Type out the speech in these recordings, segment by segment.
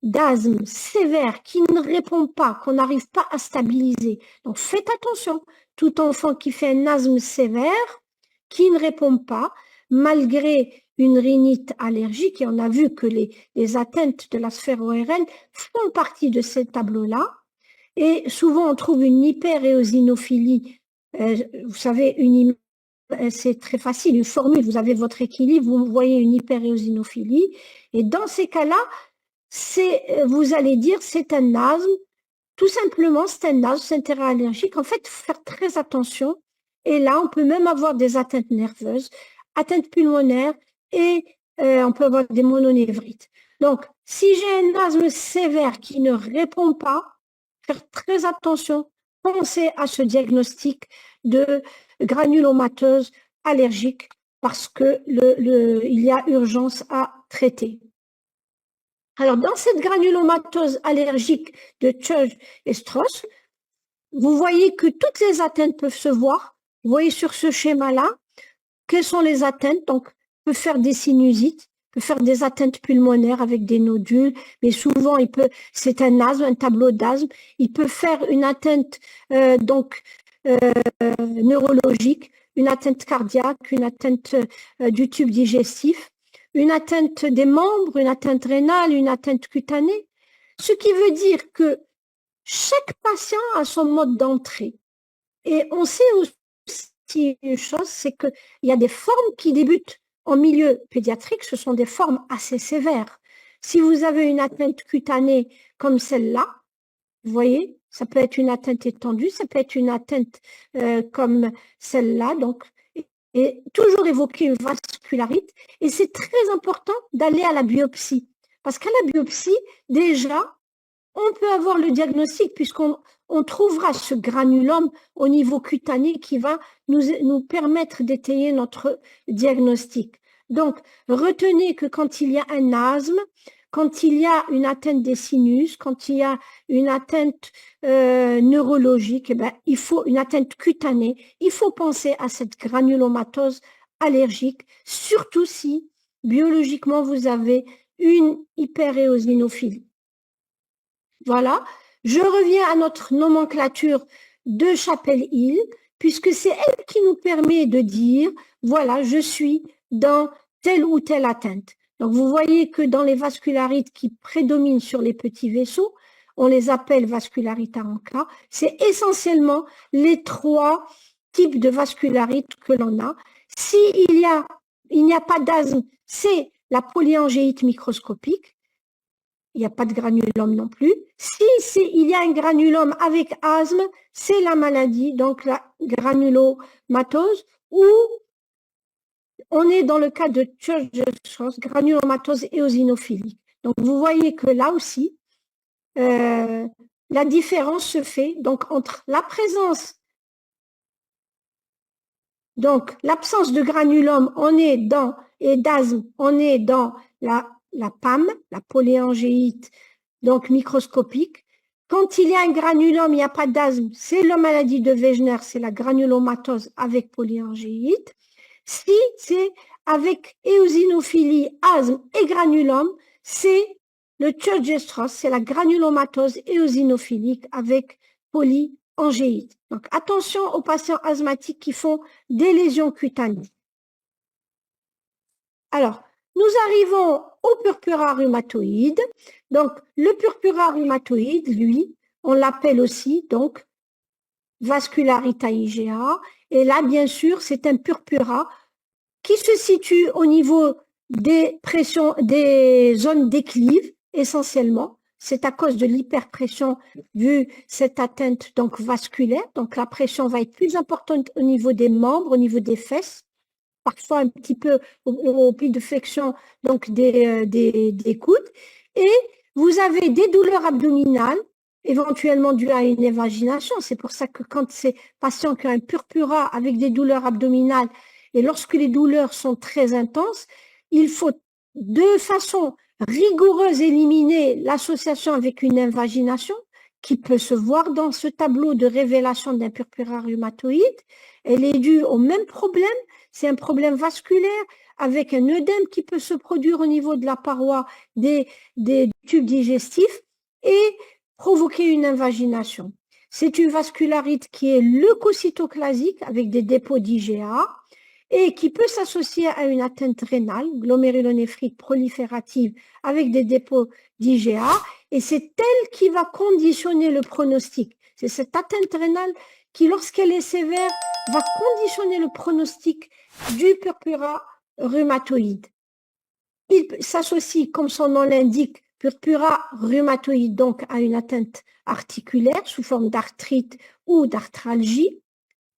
d'asthme sévère qui ne répond pas, qu'on n'arrive pas à stabiliser. Donc faites attention, tout enfant qui fait un asthme sévère, qui ne répond pas, malgré une rhinite allergique, et on a vu que les atteintes de la sphère ORL font partie de ce tableau-là, et souvent on trouve une hyperéosinophilie. Vous savez, c'est très facile, une formule, vous avez votre équilibre, vous voyez une hyperéosinophilie, et dans ces cas-là, vous allez dire c'est un asthme, tout simplement c'est un asthme, c'est interallergique. En fait, il faut faire très attention. Et là, on peut même avoir des atteintes nerveuses, atteintes pulmonaires et on peut avoir des mononévrites. Donc, si j'ai un asthme sévère qui ne répond pas, faire très attention, pensez à ce diagnostic de granulomatose allergique parce que il y a urgence à traiter. Alors, dans cette granulomatose allergique de Church et Strauss, vous voyez que toutes les atteintes peuvent se voir. Vous voyez sur ce schéma-là, quelles sont les atteintes? Donc, on peut faire des sinusites, on peut faire des atteintes pulmonaires avec des nodules, mais souvent, c'est un asthme, un tableau d'asthme. Il peut faire une atteinte neurologique, une atteinte cardiaque, une atteinte du tube digestif, une atteinte des membres, une atteinte rénale, une atteinte cutanée. Ce qui veut dire que chaque patient a son mode d'entrée. Et on sait aussi une chose, c'est qu'il y a des formes qui débutent en milieu pédiatrique, ce sont des formes assez sévères. Si vous avez une atteinte cutanée comme celle-là, vous voyez, ça peut être une atteinte étendue, ça peut être une atteinte comme celle-là, donc, et toujours évoquer une vascularite. Et c'est très important d'aller à la biopsie. Parce qu'à la biopsie, déjà, on peut avoir le diagnostic puisqu'on trouvera ce granulome au niveau cutané qui va nous permettre d'étayer notre diagnostic. Donc, retenez que quand il y a un asthme, quand il y a une atteinte des sinus, quand il y a une atteinte neurologique, il faut une atteinte cutanée, il faut penser à cette granulomatose allergique, surtout si biologiquement vous avez une hyperéosinophilie. Voilà, je reviens à notre nomenclature de Chapelle-Hill, puisque c'est elle qui nous permet de dire, voilà, je suis dans telle ou telle atteinte. Donc, vous voyez que dans les vascularites qui prédominent sur les petits vaisseaux, on les appelle vascularites à Anka. C'est essentiellement les trois types de vascularites que l'on a. Il n'y a pas d'asthme, c'est la polyangéite microscopique. Il n'y a pas de granulome non plus. Il y a un granulome avec asthme, c'est la maladie, donc la granulomatose, ou on est dans le cas de Church-Strauss, granulomatose éosinophilique. Donc, vous voyez que là aussi, la différence se fait donc entre la présence, donc l'absence de granulome, et d'asthme, on est dans la PAM, la polyangéite, donc microscopique. Quand il y a un granulome, il n'y a pas d'asthme, c'est la maladie de Wegener, c'est la granulomatose avec polyangéite. Si c'est avec éosinophilie, asthme et granulome, c'est le Church-Strauss, c'est la granulomatose éosinophilique avec polyangéite. Donc attention aux patients asthmatiques qui font des lésions cutanées. Alors, nous arrivons au purpura rhumatoïde. Donc, le purpura rhumatoïde, lui, on l'appelle aussi, donc, vascularita IgA. Et là, bien sûr, c'est un purpura qui se situe au niveau des pressions, des zones déclives, essentiellement. C'est à cause de l'hyperpression vu cette atteinte donc vasculaire. Donc, la pression va être plus importante au niveau des membres, au niveau des fesses, parfois un petit peu au pli de flexion donc des coudes. Et vous avez des douleurs abdominales, éventuellement dues à une évagination. C'est pour ça que quand ces patients qui ont un purpura avec des douleurs abdominales, et lorsque les douleurs sont très intenses, il faut de façon rigoureuse éliminer l'association avec une invagination qui peut se voir dans ce tableau de révélation d'un purpura rhumatoïde, elle est due au même problème, c'est un problème vasculaire avec un œdème qui peut se produire au niveau de la paroi des tubes digestifs et provoquer une invagination. C'est une vascularite qui est leucocytoclasique avec des dépôts d'IgA et qui peut s'associer à une atteinte rénale, glomérulonéphrite proliférative avec des dépôts d'IgA, et c'est elle qui va conditionner le pronostic. C'est cette atteinte rénale qui, lorsqu'elle est sévère, va conditionner le pronostic du purpura rhumatoïde. Il s'associe, comme son nom l'indique, purpura rhumatoïde, donc à une atteinte articulaire sous forme d'arthrite ou d'arthralgie.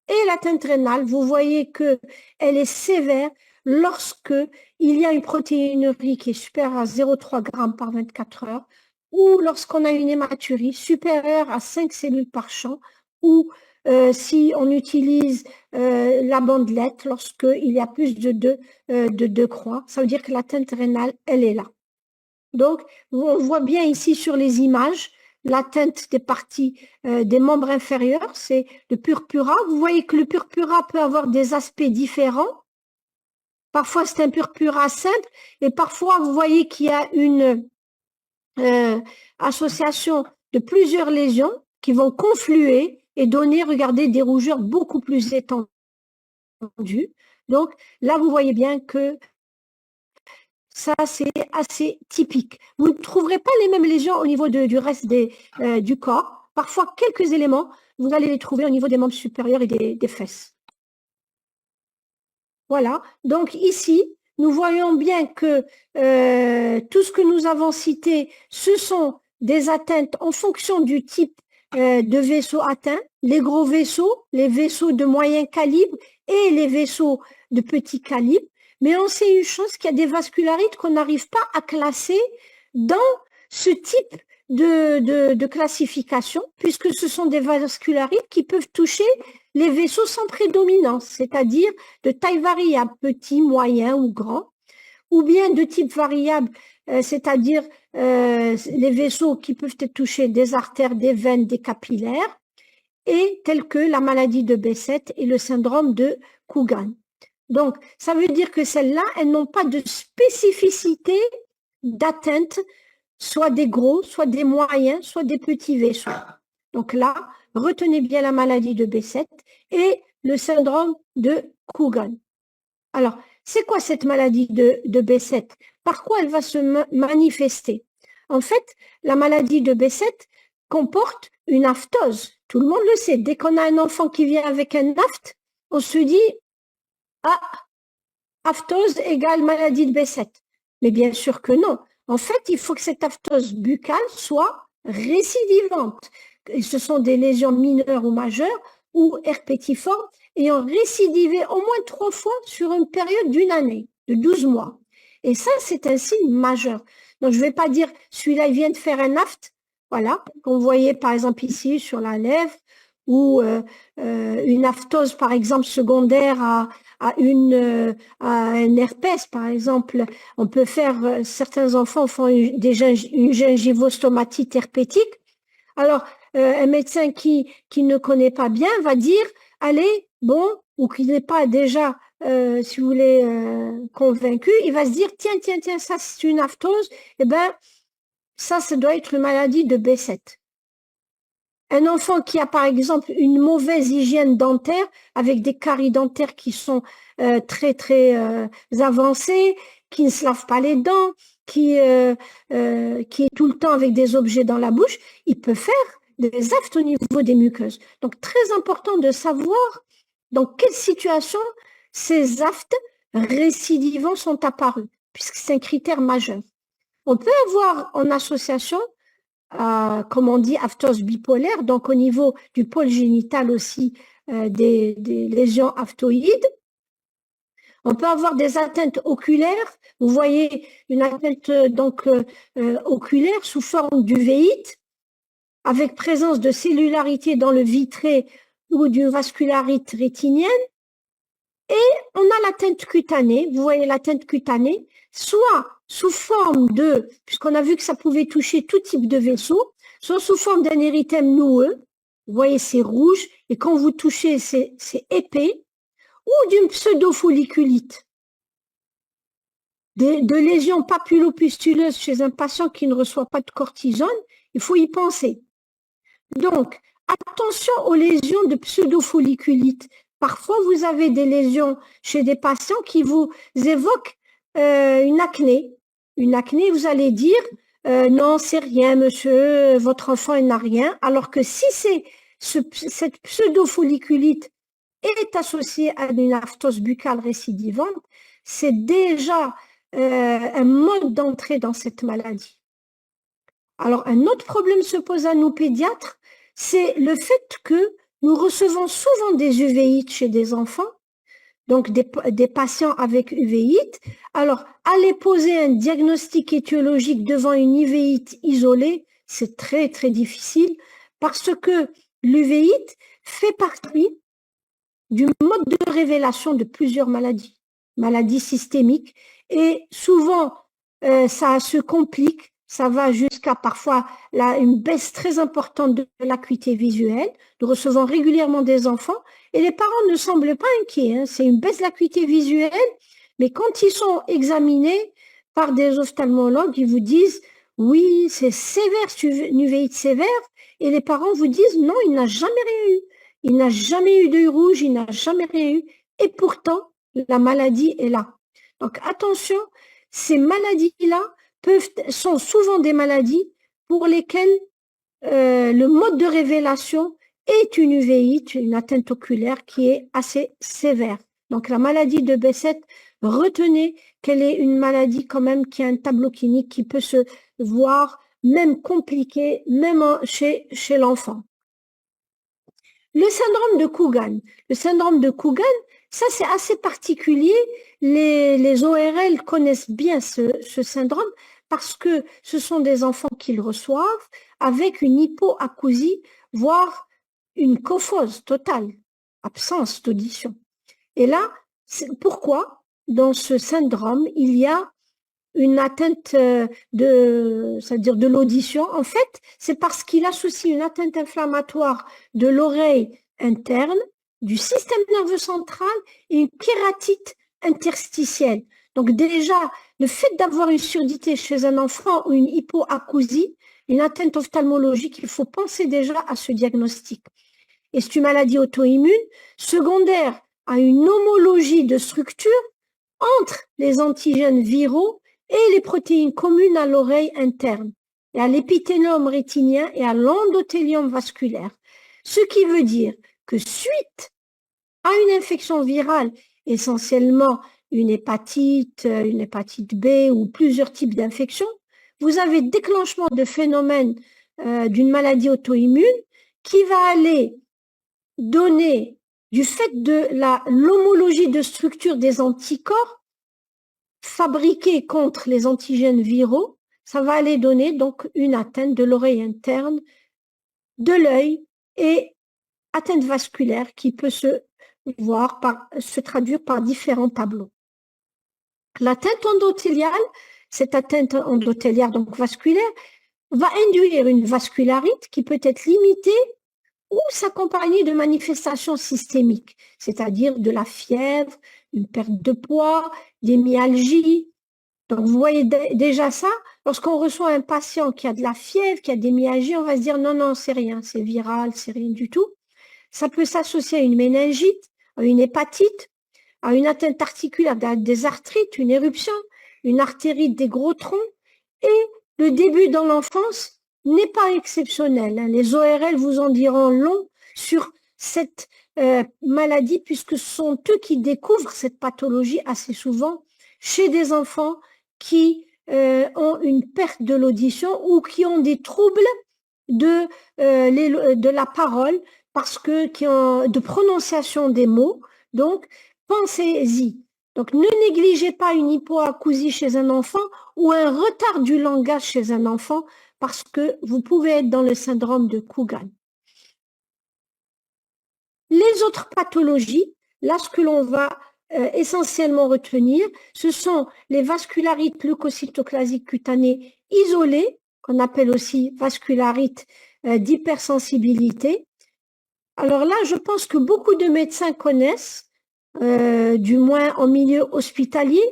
Et l'atteinte rénale, vous voyez qu'elle est sévère lorsque il y a une protéinurie qui est supérieure à 0,3 g par 24 heures, ou lorsqu'on a une hématurie supérieure à 5 cellules par champ, ou si on utilise la bandelette, lorsqu'il y a plus de 2 croix, ça veut dire que l'atteinte rénale, elle est là. Donc, on voit bien ici sur les images, l'atteinte des parties des membres inférieurs, c'est le purpura. Vous voyez que le purpura peut avoir des aspects différents. Parfois, c'est un purpura simple et parfois, vous voyez qu'il y a une association de plusieurs lésions qui vont confluer et donner, regardez, des rougeurs beaucoup plus étendues. Donc, là, vous voyez bien que ça, c'est assez typique. Vous ne trouverez pas les mêmes lésions au niveau du reste du corps. Parfois, quelques éléments, vous allez les trouver au niveau des membres supérieurs et des fesses. Voilà. Donc ici, nous voyons bien que tout ce que nous avons cité, ce sont des atteintes en fonction du type de vaisseau atteint. Les gros vaisseaux, les vaisseaux de moyen calibre et les vaisseaux de petit calibre. Mais on sait une chose, qu'il y a des vascularites qu'on n'arrive pas à classer dans ce type de classification, puisque ce sont des vascularites qui peuvent toucher les vaisseaux sans prédominance, c'est-à-dire de taille variable, petit, moyen ou grand, ou bien de type variable, c'est-à-dire les vaisseaux qui peuvent être touchés des artères, des veines, des capillaires, et tels que la maladie de Behçet et le syndrome de Coogan. Donc, ça veut dire que celles-là, elles n'ont pas de spécificité d'atteinte, soit des gros, soit des moyens, soit des petits vaisseaux. Donc là, retenez bien la maladie de Behçet et le syndrome de Coogan. Alors, c'est quoi cette maladie de Behçet? Par quoi elle va se manifester? En fait, la maladie de Behçet comporte une aphthose. Tout le monde le sait. Dès qu'on a un enfant qui vient avec un aphte, on se dit ah, aphthose égale maladie de Behçet. Mais bien sûr que non. En fait, il faut que cette aphthose buccale soit récidivante. Et ce sont des lésions mineures ou majeures ou herpétiformes ayant récidivé au moins 3 fois sur une période d'une année, de 12 mois. Et ça, c'est un signe majeur. Donc, je ne vais pas dire celui-là, il vient de faire un aphte. Voilà, qu'on voyait par exemple ici sur la lèvre, ou une aphthose, par exemple, secondaire à un herpès, par exemple. On peut faire, certains enfants font une gingivostomatite herpétique. Alors, un médecin qui ne connaît pas bien va dire, allez, bon, ou qui n'est pas déjà, si vous voulez, convaincu, il va se dire, tiens, ça c'est une aphthose, eh ben, ça doit être une maladie de Behçet. Un enfant qui a par exemple une mauvaise hygiène dentaire avec des caries dentaires qui sont très avancées, qui ne se lave pas les dents, qui est tout le temps avec des objets dans la bouche, il peut faire des aphtes au niveau des muqueuses. Donc très important de savoir dans quelle situation ces aphtes récidivants sont apparus, puisque c'est un critère majeur. On peut avoir en association comme on dit, aphthose bipolaire, donc au niveau du pôle génital aussi, des lésions aphtoïdes. On peut avoir des atteintes oculaires. Vous voyez une atteinte donc oculaire sous forme d'uvéite, avec présence de cellularité dans le vitré ou d'une vascularite rétinienne. Et on a l'atteinte cutanée, vous voyez l'atteinte cutanée, soit sous forme de, puisqu'on a vu que ça pouvait toucher tout type de vaisseau, soit sous forme d'un érythème noueux, vous voyez, c'est rouge, et quand vous touchez, c'est épais, ou d'une pseudofolliculite, de lésions papulopustuleuses chez un patient qui ne reçoit pas de cortisone, il faut y penser. Donc, attention aux lésions de pseudofolliculite. Parfois, vous avez des lésions chez des patients qui vous évoquent une acné. Une acné, vous allez dire, non, c'est rien, monsieur, votre enfant il n'a rien. Alors que si cette pseudofolliculite est associée à une aphthose buccale récidivante, c'est déjà un mode d'entrée dans cette maladie. Alors, un autre problème se pose à nous pédiatres, c'est le fait que nous recevons souvent des uvéites chez des enfants, donc des patients avec uvéite. Alors, aller poser un diagnostic étiologique devant une uvéite isolée, c'est très, très difficile parce que l'uvéite fait partie du mode de révélation de plusieurs maladies, maladies systémiques, et souvent, ça se complique. Ça va jusqu'à parfois une baisse très importante de l'acuité visuelle. Nous recevons régulièrement des enfants et les parents ne semblent pas inquiets. Hein. C'est une baisse de l'acuité visuelle, mais quand ils sont examinés par des ophtalmologues, ils vous disent « oui, c'est sévère, c'est une uvéite sévère » et les parents vous disent « non, il n'a jamais rien eu. Il n'a jamais eu d'œil rouge, il n'a jamais rien eu. » Et pourtant, la maladie est là. Donc attention, ces maladies-là sont souvent des maladies pour lesquelles le mode de révélation est une uvéite, une atteinte oculaire qui est assez sévère. Donc la maladie de Behçet, retenez qu'elle est une maladie quand même qui a un tableau clinique qui peut se voir même compliqué, même chez l'enfant. Le syndrome de Coogan. Le syndrome de Coogan, ça c'est assez particulier. Les ORL connaissent bien ce syndrome parce que ce sont des enfants qui le reçoivent avec une hypoacousie, voire une cophose totale, absence d'audition. Et là, pourquoi dans ce syndrome, il y a une atteinte c'est-à-dire de l'audition? En fait, c'est parce qu'il associe une atteinte inflammatoire de l'oreille interne, du système nerveux central et une kératite interstitielle. Donc déjà, le fait d'avoir une surdité chez un enfant ou une hypoacousie, une atteinte ophtalmologique, il faut penser déjà à ce diagnostic. Et c'est une maladie auto-immune secondaire à une homologie de structure entre les antigènes viraux et les protéines communes à l'oreille interne, et à l'épithélium rétinien et à l'endothélium vasculaire. Ce qui veut dire que suite à une infection virale, essentiellement une hépatite B ou plusieurs types d'infections, vous avez déclenchement de phénomènes d'une maladie auto-immune qui va aller donner, du fait de l'homologie de structure des anticorps fabriqués contre les antigènes viraux, ça va aller donner donc une atteinte de l'oreille interne, de l'œil et atteinte vasculaire qui peut se traduire par différents tableaux. L'atteinte endothéliale, cette atteinte endothéliale donc vasculaire, va induire une vascularite qui peut être limitée ou s'accompagner de manifestations systémiques, c'est-à-dire de la fièvre, une perte de poids, des myalgies. Donc vous voyez déjà ça, lorsqu'on reçoit un patient qui a de la fièvre, qui a des myalgies, on va se dire non, non, c'est rien, c'est viral, c'est rien du tout. Ça peut s'associer à une méningite, à une hépatite, à une atteinte articulaire, des arthrites, une éruption, une artérite des gros troncs. Et le début dans l'enfance n'est pas exceptionnel. Les ORL vous en diront long sur cette maladie puisque ce sont eux qui découvrent cette pathologie assez souvent chez des enfants qui ont une perte de l'audition ou qui ont des troubles de la parole parce que qui ont de prononciation des mots. Donc, pensez-y. Donc, ne négligez pas une hypoacousie chez un enfant ou un retard du langage chez un enfant parce que vous pouvez être dans le syndrome de Coogan. Les autres pathologies, là, ce que l'on va essentiellement retenir, ce sont les vascularites leucocytoclasiques cutanées isolées qu'on appelle aussi vascularite d'hypersensibilité. Alors là, je pense que beaucoup de médecins connaissent, du moins en milieu hospitalier,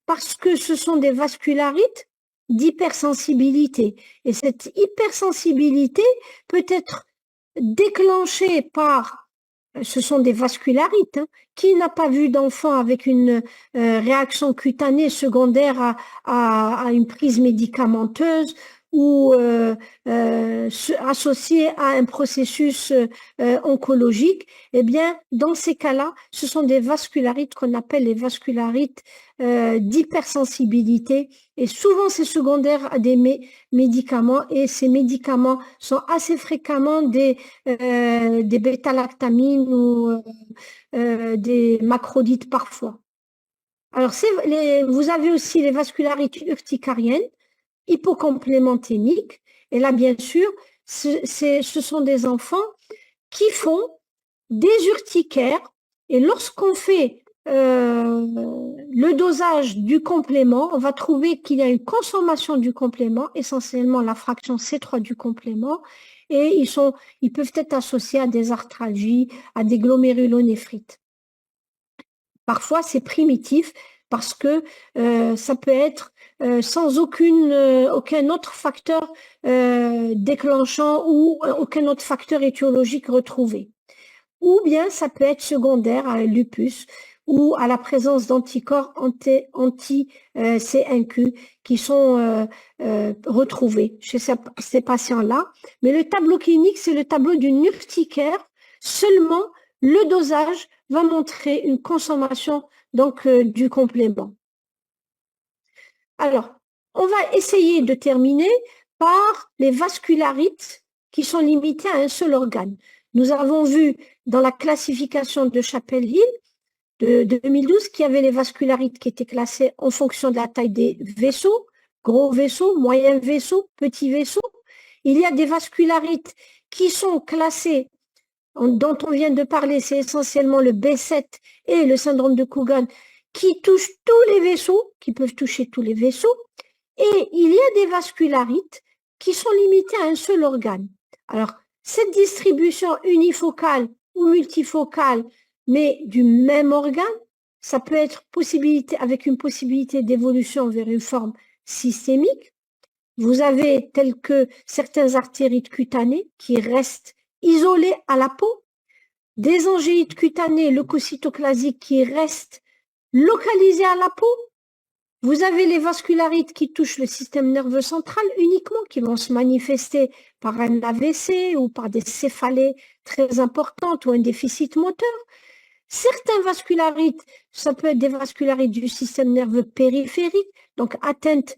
parce que ce sont des vascularites d'hypersensibilité. Et cette hypersensibilité peut être déclenchée par, ce sont des vascularites, hein. Qui n'a pas vu d'enfant avec une réaction cutanée secondaire à une prise médicamenteuse ou associée à un processus oncologique? Eh bien, dans ces cas-là, ce sont des vascularites qu'on appelle les vascularites d'hypersensibilité, et souvent c'est secondaire à des médicaments, et ces médicaments sont assez fréquemment des bêta-lactamines ou des macrolides parfois. Alors, vous avez aussi les vascularites urticariennes, hypocomplémenténiques, et là, bien sûr, ce sont des enfants qui font des urticaires, et lorsqu'on fait le dosage du complément, on va trouver qu'il y a une consommation du complément, essentiellement la fraction C3 du complément, et ils peuvent être associés à des arthralgies, à des glomérulonéphrite. Parfois, c'est primitif parce que ça peut être sans aucun autre facteur déclenchant ou aucun autre facteur étiologique retrouvé. Ou bien ça peut être secondaire à un lupus ou à la présence d'anticorps anti-C1Q qui sont retrouvés chez ces patients-là. Mais le tableau clinique, c'est le tableau d'une urticaire. Seulement, le dosage va montrer une consommation donc du complément. Alors, on va essayer de terminer par les vascularites qui sont limitées à un seul organe. Nous avons vu dans la classification de Chapel-Hill de 2012 qu'il y avait les vascularites qui étaient classées en fonction de la taille des vaisseaux, gros vaisseaux, moyen vaisseau, petit vaisseau. Il y a des vascularites qui sont classées, dont on vient de parler, c'est essentiellement le B7 et le syndrome de Coogan, qui touchent tous les vaisseaux, qui peuvent toucher tous les vaisseaux. Et il y a des vascularites qui sont limitées à un seul organe. Alors, cette distribution unifocale ou multifocale, mais du même organe, ça peut être avec une possibilité d'évolution vers une forme systémique. Vous avez tel que certains artérites cutanées qui restent isolées à la peau, des angéites cutanées leucocytoclasiques qui restent localisées à la peau. Vous avez les vascularites qui touchent le système nerveux central uniquement, qui vont se manifester par un AVC ou par des céphalées très importantes ou un déficit moteur. Certains vascularites, ça peut être des vascularites du système nerveux périphérique, donc atteinte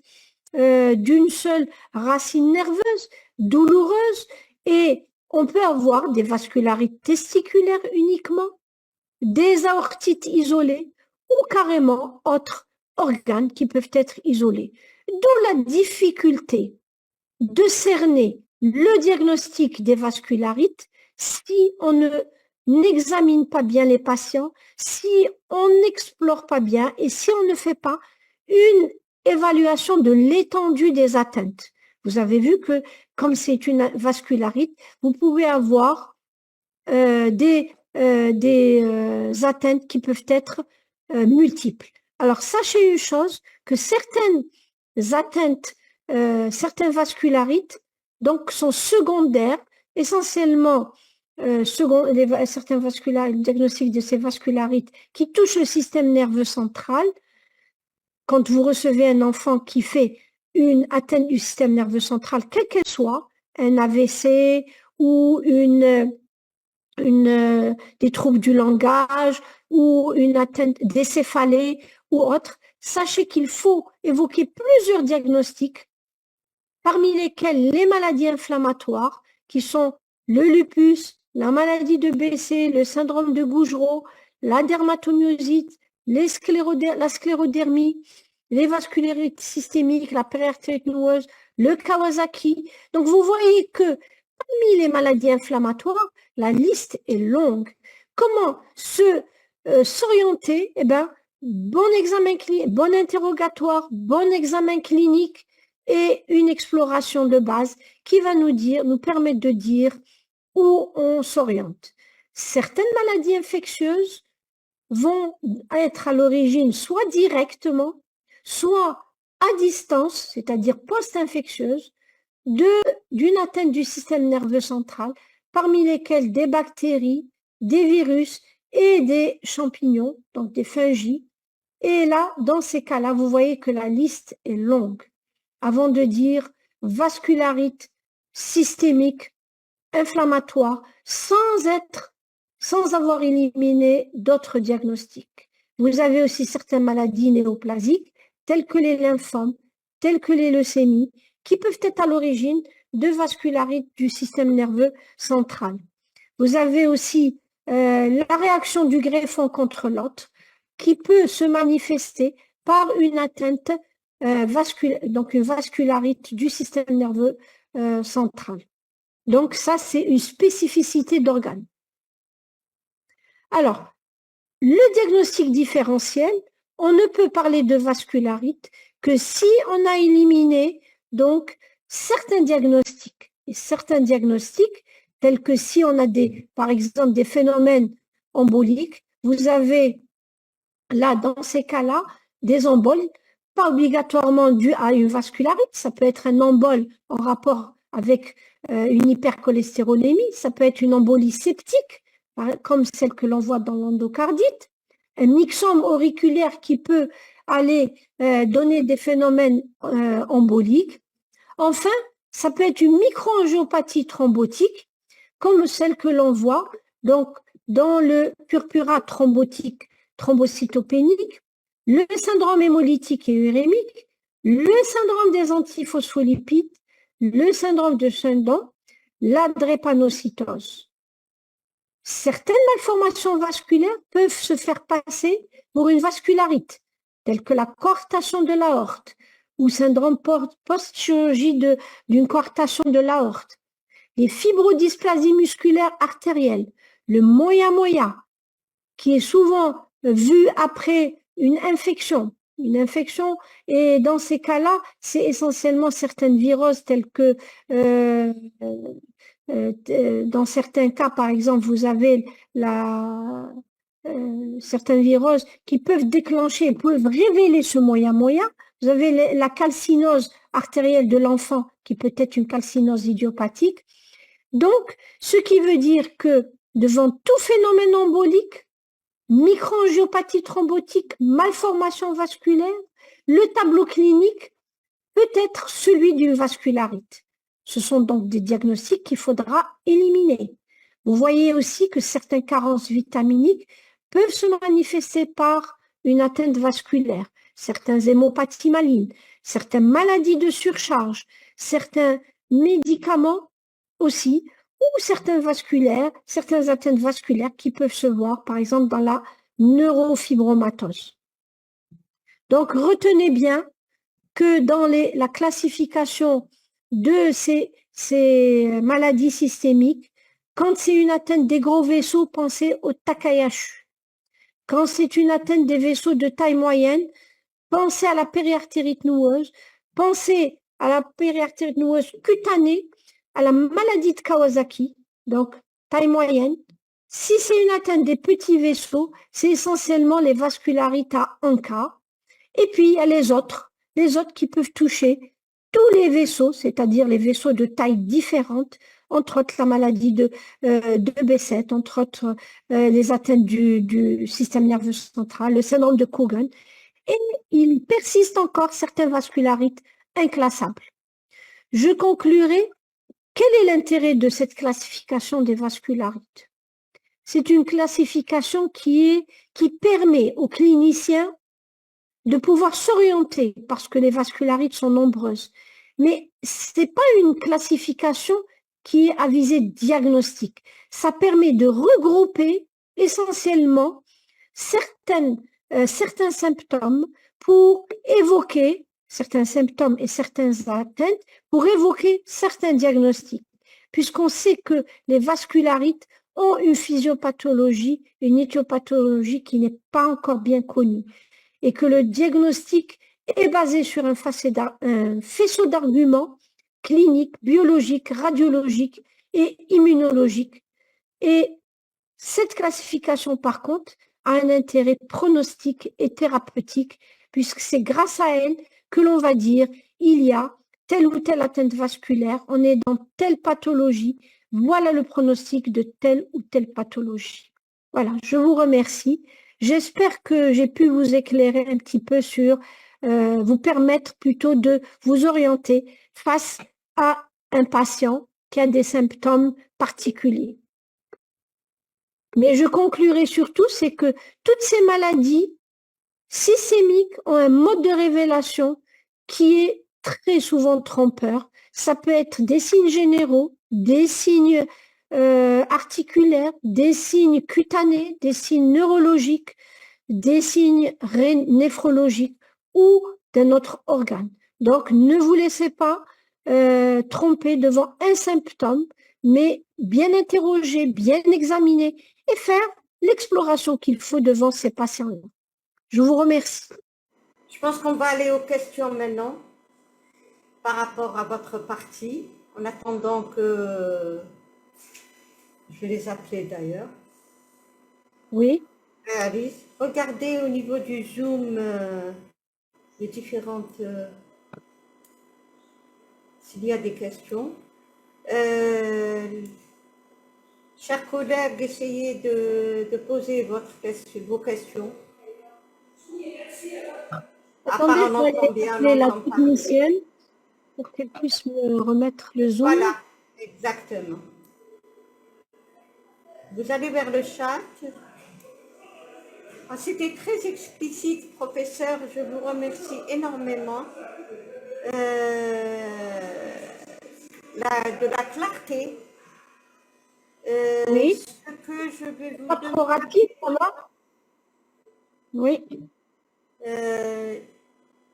d'une seule racine nerveuse, douloureuse, et on peut avoir des vascularites testiculaires uniquement, des aortites isolées ou carrément autres organes qui peuvent être isolés. D'où la difficulté de cerner le diagnostic des vascularites si on n'examine pas bien les patients, si on n'explore pas bien et si on ne fait pas une évaluation de l'étendue des atteintes. Vous avez vu que comme c'est une vascularite, vous pouvez avoir des atteintes qui peuvent être multiples. Alors, sachez une chose, que certaines atteintes, certains vascularites, donc, sont secondaires, essentiellement, certains vascularites, le diagnostic de ces vascularites qui touchent le système nerveux central. Quand vous recevez un enfant qui fait une atteinte du système nerveux central, quelle qu'elle soit, un AVC ou des troubles du langage ou une atteinte des céphalées ou autre, sachez qu'il faut évoquer plusieurs diagnostics, parmi lesquels les maladies inflammatoires, qui sont le lupus, la maladie de BC, le syndrome de Gougerot, la dermatomyosite, la sclérodermie, les vascularites systémiques, la périartérite noueuse, le Kawasaki. Donc vous voyez que parmi les maladies inflammatoires, la liste est longue. Comment s'orienter? Eh bien, bon examen clinique, bon interrogatoire, bon examen clinique et une exploration de base qui va nous permettre de dire où on s'oriente. Certaines maladies infectieuses vont être à l'origine soit directement, soit à distance, c'est-à-dire post-infectieuse, d'une atteinte du système nerveux central, parmi lesquelles des bactéries, des virus et des champignons, donc des fungi. Et là, dans ces cas-là, vous voyez que la liste est longue. Avant de dire vascularite systémique, inflammatoire, sans avoir éliminé d'autres diagnostics. Vous avez aussi certaines maladies néoplasiques, telles que les lymphomes, telles que les leucémies, qui peuvent être à l'origine de vascularite du système nerveux central. Vous avez aussi la réaction du greffon contre l'autre, qui peut se manifester par une atteinte donc une vascularite du système nerveux central. Donc ça, c'est une spécificité d'organe. Alors, le diagnostic différentiel, on ne peut parler de vascularite que si on a éliminé donc certains diagnostics. Et certains diagnostics, tels que si on a par exemple des phénomènes emboliques, vous avez là, dans ces cas-là, des emboles, pas obligatoirement dus à une vascularite, ça peut être un embole en rapport avec une hypercholestérolémie, ça peut être une embolie septique, comme celle que l'on voit dans l'endocardite, un myxome auriculaire qui peut aller donner des phénomènes emboliques. Enfin, ça peut être une microangiopathie thrombotique, comme celle que l'on voit donc, dans le purpura thrombotique thrombocytopénique, le syndrome hémolytique et urémique, le syndrome des antiphospholipides, le syndrome de Sundon, la drépanocytose. Certaines malformations vasculaires peuvent se faire passer pour une vascularite, telle que la coartation de l'aorte ou syndrome post-chirurgie d'une coartation de l'aorte, les fibrodysplasies musculaires artérielles, le moya-moya, qui est souvent vu après une infection. Une infection, et dans ces cas-là, c'est essentiellement certaines viroses telles que dans certains cas, par exemple, vous avez certaines viroses qui peuvent déclencher, peuvent révéler ce moya-moya. Vous avez la calcinose artérielle de l'enfant qui peut être une calcinose idiopathique. Donc, ce qui veut dire que devant tout phénomène embolique, microangiopathie thrombotique, malformation vasculaire, le tableau clinique peut être celui d'une vascularite. Ce sont donc des diagnostics qu'il faudra éliminer. Vous voyez aussi que certaines carences vitaminiques peuvent se manifester par une atteinte vasculaire, certaines hémopathies malignes, certaines maladies de surcharge, certains médicaments aussi, ou certaines atteintes vasculaires qui peuvent se voir, par exemple, dans la neurofibromatose. Donc, retenez bien que dans la classification de ces maladies systémiques, quand c'est une atteinte des gros vaisseaux, pensez au Takayasu. Quand c'est une atteinte des vaisseaux de taille moyenne, pensez à la périartérite noueuse, pensez à la périartérite noueuse cutanée, à la maladie de Kawasaki, donc taille moyenne. Si c'est une atteinte des petits vaisseaux, c'est essentiellement les vascularites à 1 cas. Et puis, il y a les autres qui peuvent toucher tous les vaisseaux, c'est-à-dire les vaisseaux de taille différente, entre autres la maladie de Behçet, entre autres les atteintes du système nerveux central, le syndrome de Coogan. Et il persiste encore certains vascularites inclassables. Je conclurai. Quel est l'intérêt de cette classification des vascularites? C'est une classification qui permet aux cliniciens de pouvoir s'orienter parce que les vascularites sont nombreuses. Mais ce n'est pas une classification qui est à visée diagnostique. Ça permet de regrouper essentiellement certains symptômes pour évoquer certains symptômes et certaines atteintes pour évoquer certains diagnostics, puisqu'on sait que les vascularites ont une physiopathologie, une éthiopathologie qui n'est pas encore bien connue, et que le diagnostic est basé sur un faisceau d'arguments cliniques, biologiques, radiologiques et immunologiques. Et cette classification, par contre, a un intérêt pronostique et thérapeutique, puisque c'est grâce à elle que l'on va dire il y a telle ou telle atteinte vasculaire, on est dans telle pathologie, voilà le pronostic de telle ou telle pathologie. Voilà, je vous remercie. J'espère que j'ai pu vous éclairer un petit peu sur, vous permettre plutôt de vous orienter face à un patient qui a des symptômes particuliers. Mais je conclurai surtout, c'est que toutes ces maladies systémiques ont un mode de révélation qui est très souvent trompeur. Ça peut être des signes généraux, des signes articulaires, des signes cutanés, des signes neurologiques, des signes néphrologiques ou d'un autre organe. Donc, ne vous laissez pas tromper devant un symptôme, mais bien interroger, bien examiner et faire l'exploration qu'il faut devant ces patients-là. Je vous remercie. Je pense qu'on va aller aux questions maintenant par rapport à votre partie, en attendant que... Je vais les appeler d'ailleurs. Oui. Alice, regardez au niveau du Zoom les différentes... s'il y a des questions. Chers collègues, essayez de poser vos questions. Attendez, je vais appeler la technicienne pour qu'elle puisse me remettre le Zoom. Voilà, exactement. Vous allez vers le chat. Ah, c'était très explicite, professeur. Je vous remercie énormément de la clarté. Oui. Ce que je vais vous pas trop rapide, ça va? Oui.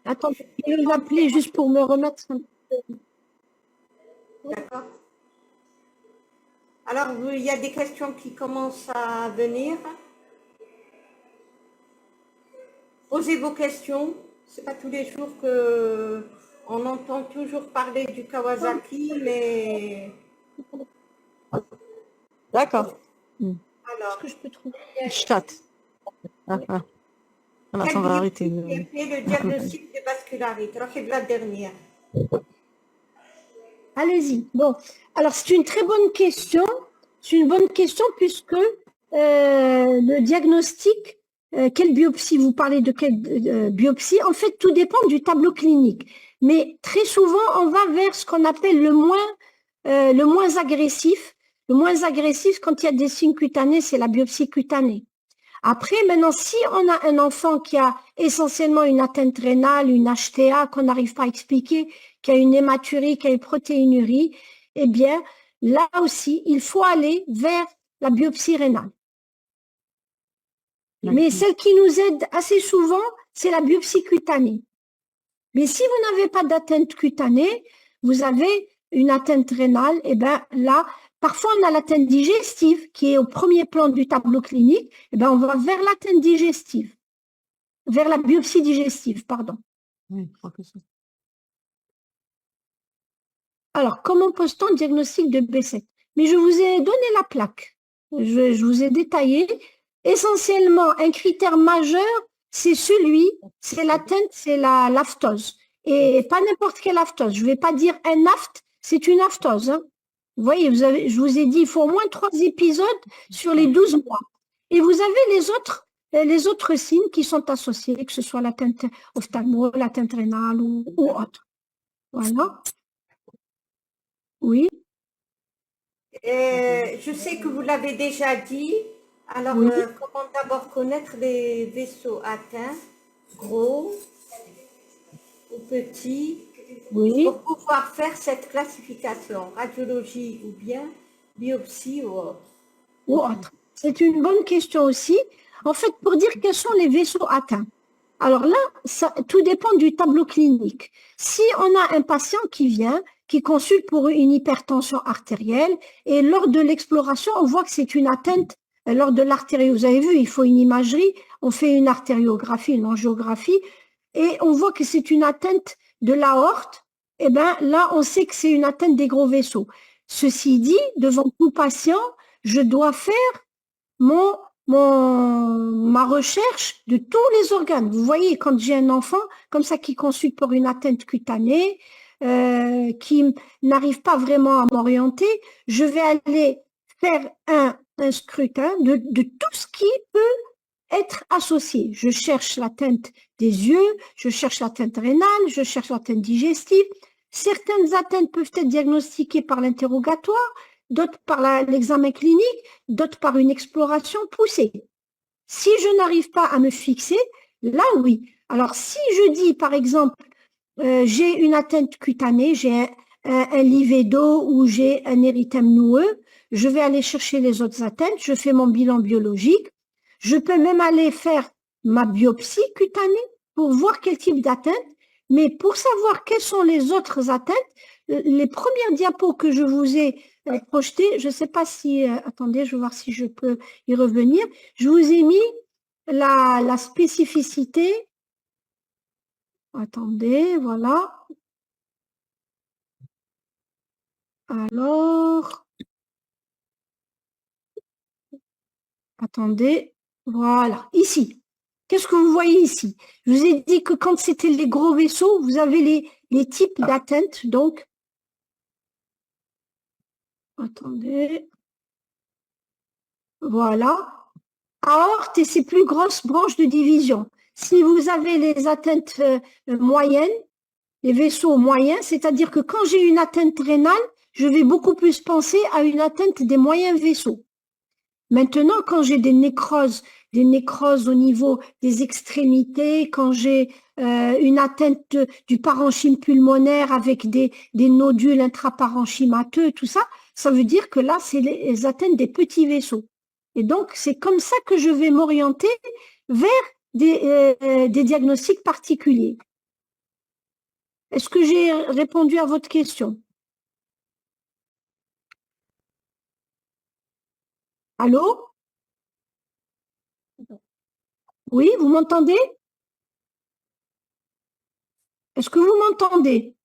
Attends, je vais l'appeler juste pour me remettre un peu. D'accord. Alors, il y a des questions qui commencent à venir. Posez vos questions. Ce n'est pas tous les jours qu'on entend toujours parler du Kawasaki, mais... D'accord. Alors, Est-ce que je peux trouver Chat. Voilà, ça va arrêter. le diagnostic de vascularité. Alors, c'est de la dernière. Allez-y. Bon, alors c'est une très bonne question. C'est une bonne question puisque le diagnostic, quelle biopsie, vous parlez de quelle biopsie? En fait, tout dépend du tableau clinique. Mais très souvent, on va vers ce qu'on appelle le moins agressif. Le moins agressif, quand il y a des signes cutanés, c'est la biopsie cutanée. Après, maintenant, si on a un enfant qui a essentiellement une atteinte rénale, une HTA qu'on n'arrive pas à expliquer, qui a une hématurie, qui a une protéinurie, eh bien, là aussi, il faut aller vers la biopsie rénale. Mais celle qui nous aide assez souvent, c'est la biopsie cutanée. Mais si vous n'avez pas d'atteinte cutanée, vous avez une atteinte rénale, eh bien là, parfois on a l'atteinte digestive qui est au premier plan du tableau clinique, eh bien on va vers l'atteinte digestive, vers la biopsie digestive, pardon. Oui, je crois que ça. Alors, comment pose-t-on le diagnostic de B7? Mais je vous ai donné la plaque. Je vous ai détaillé. Essentiellement, un critère majeur, c'est l'atteinte, c'est la l'aphthose. Et pas n'importe quelle aphthose. Je ne vais pas dire un aphte, c'est une aphthose. Hein. Vous voyez, je vous ai dit, il faut au moins 3 épisodes sur les 12 mois. Et vous avez les autres signes qui sont associés, que ce soit l'atteinte ophtalmo, l'atteinte rénale ou autre. Voilà. Oui. Je sais que vous l'avez déjà dit. Alors, oui. Comment d'abord connaître les vaisseaux atteints, gros ou petits, oui. pour pouvoir faire cette classification, radiologie ou bien biopsie ou autre. C'est une bonne question aussi. En fait, pour dire quels sont les vaisseaux atteints. Alors là, tout dépend du tableau clinique. Si on a un patient qui vient, qui consulte pour une hypertension artérielle, et lors de l'exploration, on voit que c'est une atteinte lors de l'artérie. Vous avez vu, il faut une imagerie, on fait une artériographie, une angiographie. et on voit que c'est une atteinte de l'aorte, eh ben là, on sait que c'est une atteinte des gros vaisseaux. Ceci dit, devant tout patient, je dois faire ma recherche de tous les organes. Vous voyez, quand j'ai un enfant comme ça qui consulte pour une atteinte cutanée, qui n'arrive pas vraiment à m'orienter, je vais aller faire un scrutin de tout ce qui peut être associé. Je cherche l'atteinte des yeux, je cherche l'atteinte rénale, je cherche l'atteinte digestive. Certaines atteintes peuvent être diagnostiquées par l'interrogatoire, d'autres par l'examen clinique, d'autres par une exploration poussée. Si je n'arrive pas à me fixer, là oui. Alors si je dis par exemple, j'ai une atteinte cutanée, j'ai un livédo ou j'ai un érythème noueux, je vais aller chercher les autres atteintes, je fais mon bilan biologique, je peux même aller faire ma biopsie cutanée pour voir quel type d'atteinte, mais pour savoir quelles sont les autres atteintes, les premières diapos que je vous ai projetées, je ne sais pas si, attendez, je vais voir si je peux y revenir, je vous ai mis la spécificité, attendez, voilà, alors, attendez, voilà, ici. Qu'est-ce que vous voyez ici? Je vous ai dit que quand c'était les gros vaisseaux, vous avez les types d'atteintes. Donc, attendez, voilà. Aorte et ses plus grosses branches de division. Si vous avez les atteintes moyennes, les vaisseaux moyens, c'est-à-dire que quand j'ai une atteinte rénale, je vais beaucoup plus penser à une atteinte des moyens vaisseaux. Maintenant, quand j'ai des nécroses au niveau des extrémités, quand j'ai une atteinte du parenchyme pulmonaire avec des nodules intraparenchymateux, tout ça, ça veut dire que là, c'est les atteintes des petits vaisseaux. Et donc, c'est comme ça que je vais m'orienter vers des diagnostics particuliers. Est-ce que j'ai répondu à votre question? Allô? Oui, vous m'entendez? Est-ce que vous m'entendez?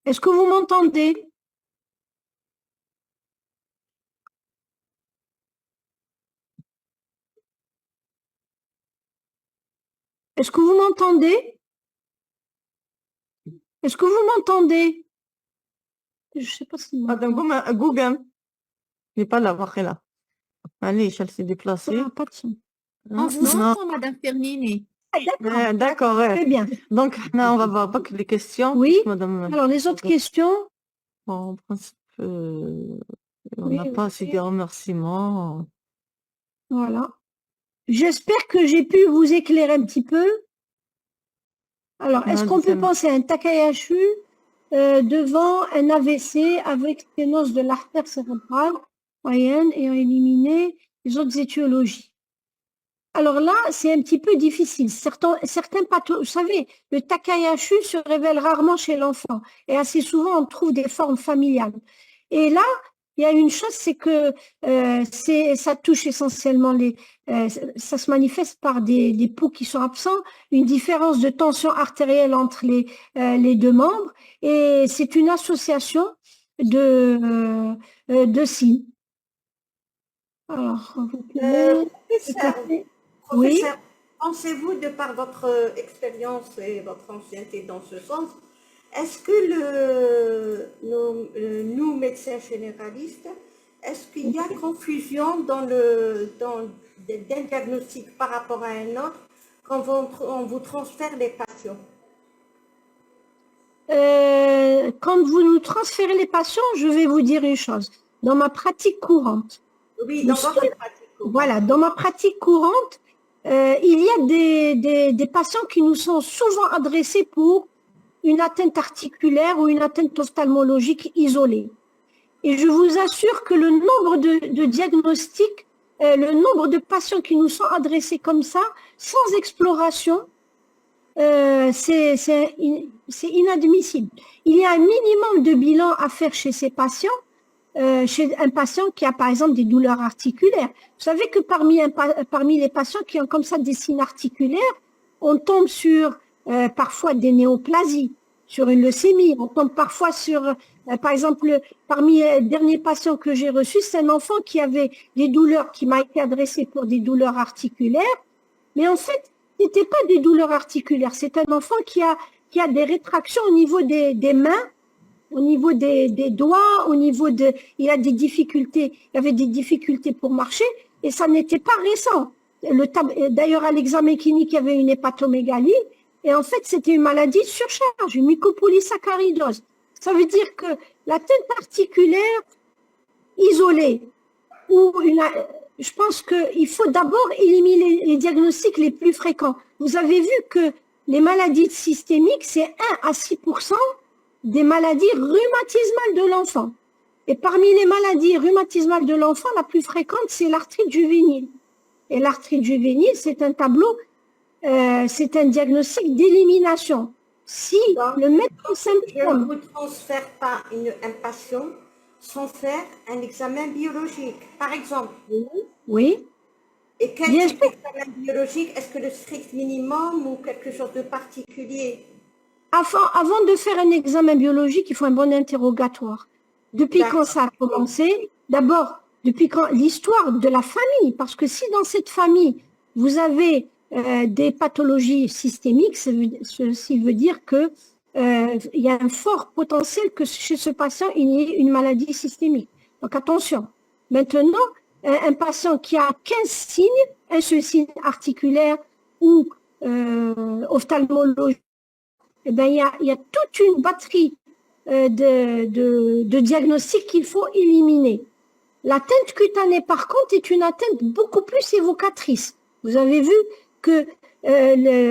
Est-ce que vous m'entendez? Est-ce que vous m'entendez? Est-ce que vous m'entendez? Je ne sais pas si... Madame Google, il n'est pas là, là. Allez, elle s'est déplacée. Ah, pas de son. On vous Non. entend, Madame Fernini. Ah, d'accord. D'accord, ouais. Très bien. Donc, là, on va voir pas que les questions. Oui. puisque Madame, Alors, les autres questions? bon, en principe, on Oui, n'a pas assez de remerciements. Voilà. J'espère que j'ai pu vous éclairer un petit peu. Alors, est-ce qu'on peut penser à un Takayasu devant un AVC avec sténose de l'artère cérébrale moyenne et éliminer les autres étiologies? Alors là, c'est un petit peu difficile. Certains vous savez, le Takayasu se révèle rarement chez l'enfant et assez souvent on trouve des formes familiales. Et là, il y a une chose, c'est que ça touche essentiellement ça se manifeste par des pouls qui sont absents, une différence de tension artérielle entre les deux membres, et c'est une association de signes. Alors, vous pouvez... Professeur, pensez-vous, de par votre expérience et votre ancienneté dans ce sens, est-ce que nous, médecins généralistes, est-ce qu'il y a confusion dans des diagnostics par rapport à un autre quand on vous transfère les patients? Quand vous nous transférez les patients, je vais vous dire une chose. Dans ma pratique courante, oui, dans votre pratique courante. Voilà, dans ma pratique courante, il y a des patients qui nous sont souvent adressés pour une atteinte articulaire ou une atteinte ophtalmologique isolée. Et je vous assure que le nombre de diagnostics, le nombre de patients qui nous sont adressés comme ça, sans exploration, c'est inadmissible. Il y a un minimum de bilan à faire chez ces patients chez un patient qui a par exemple des douleurs articulaires. Vous savez que parmi les patients qui ont comme ça des signes articulaires, on tombe sur parfois des néoplasies, sur une leucémie, on tombe parfois sur, par exemple, parmi les derniers patients que j'ai reçus, c'est un enfant qui avait des douleurs, qui m'a été adressé pour des douleurs articulaires, mais en fait, ce n'était pas des douleurs articulaires, c'est un enfant qui a des rétractions au niveau des mains, au niveau des doigts, il a des difficultés, il avait des difficultés pour marcher, et ça n'était pas récent. D'ailleurs, à l'examen clinique, il y avait une hépatomégalie, et en fait, c'était une maladie de surcharge, une mucopolysaccharidose. Ça veut dire que l'atteinte articulaire isolée, je pense qu'il faut d'abord éliminer les diagnostics les plus fréquents. Vous avez vu que les maladies systémiques, c'est 1 à 6% des maladies rhumatismales de l'enfant. Et parmi les maladies rhumatismales de l'enfant, la plus fréquente, c'est l'arthrite juvénile. Et l'arthrite juvénile, c'est un tableau, c'est un diagnostic d'élimination. Si le médecin symptôme... Je ne vous transfère pas un patient sans faire un examen biologique, par exemple. Oui. Et quel type d'examen biologique? Est-ce que le strict minimum ou quelque chose de particulier? Avant de faire un examen biologique, il faut un bon interrogatoire. Depuis quand ça a commencé? D'abord, depuis quand l'histoire de la famille, parce que si dans cette famille, vous avez des pathologies systémiques, ceci veut dire que il y a un fort potentiel que chez ce patient, il y ait une maladie systémique. Donc attention. Maintenant, un patient qui a 15 signes, un seul signe articulaire ou ophtalmologique, eh ben, il y a toute une batterie de diagnostics qu'il faut éliminer. L'atteinte cutanée, par contre, est une atteinte beaucoup plus évocatrice. Vous avez vu que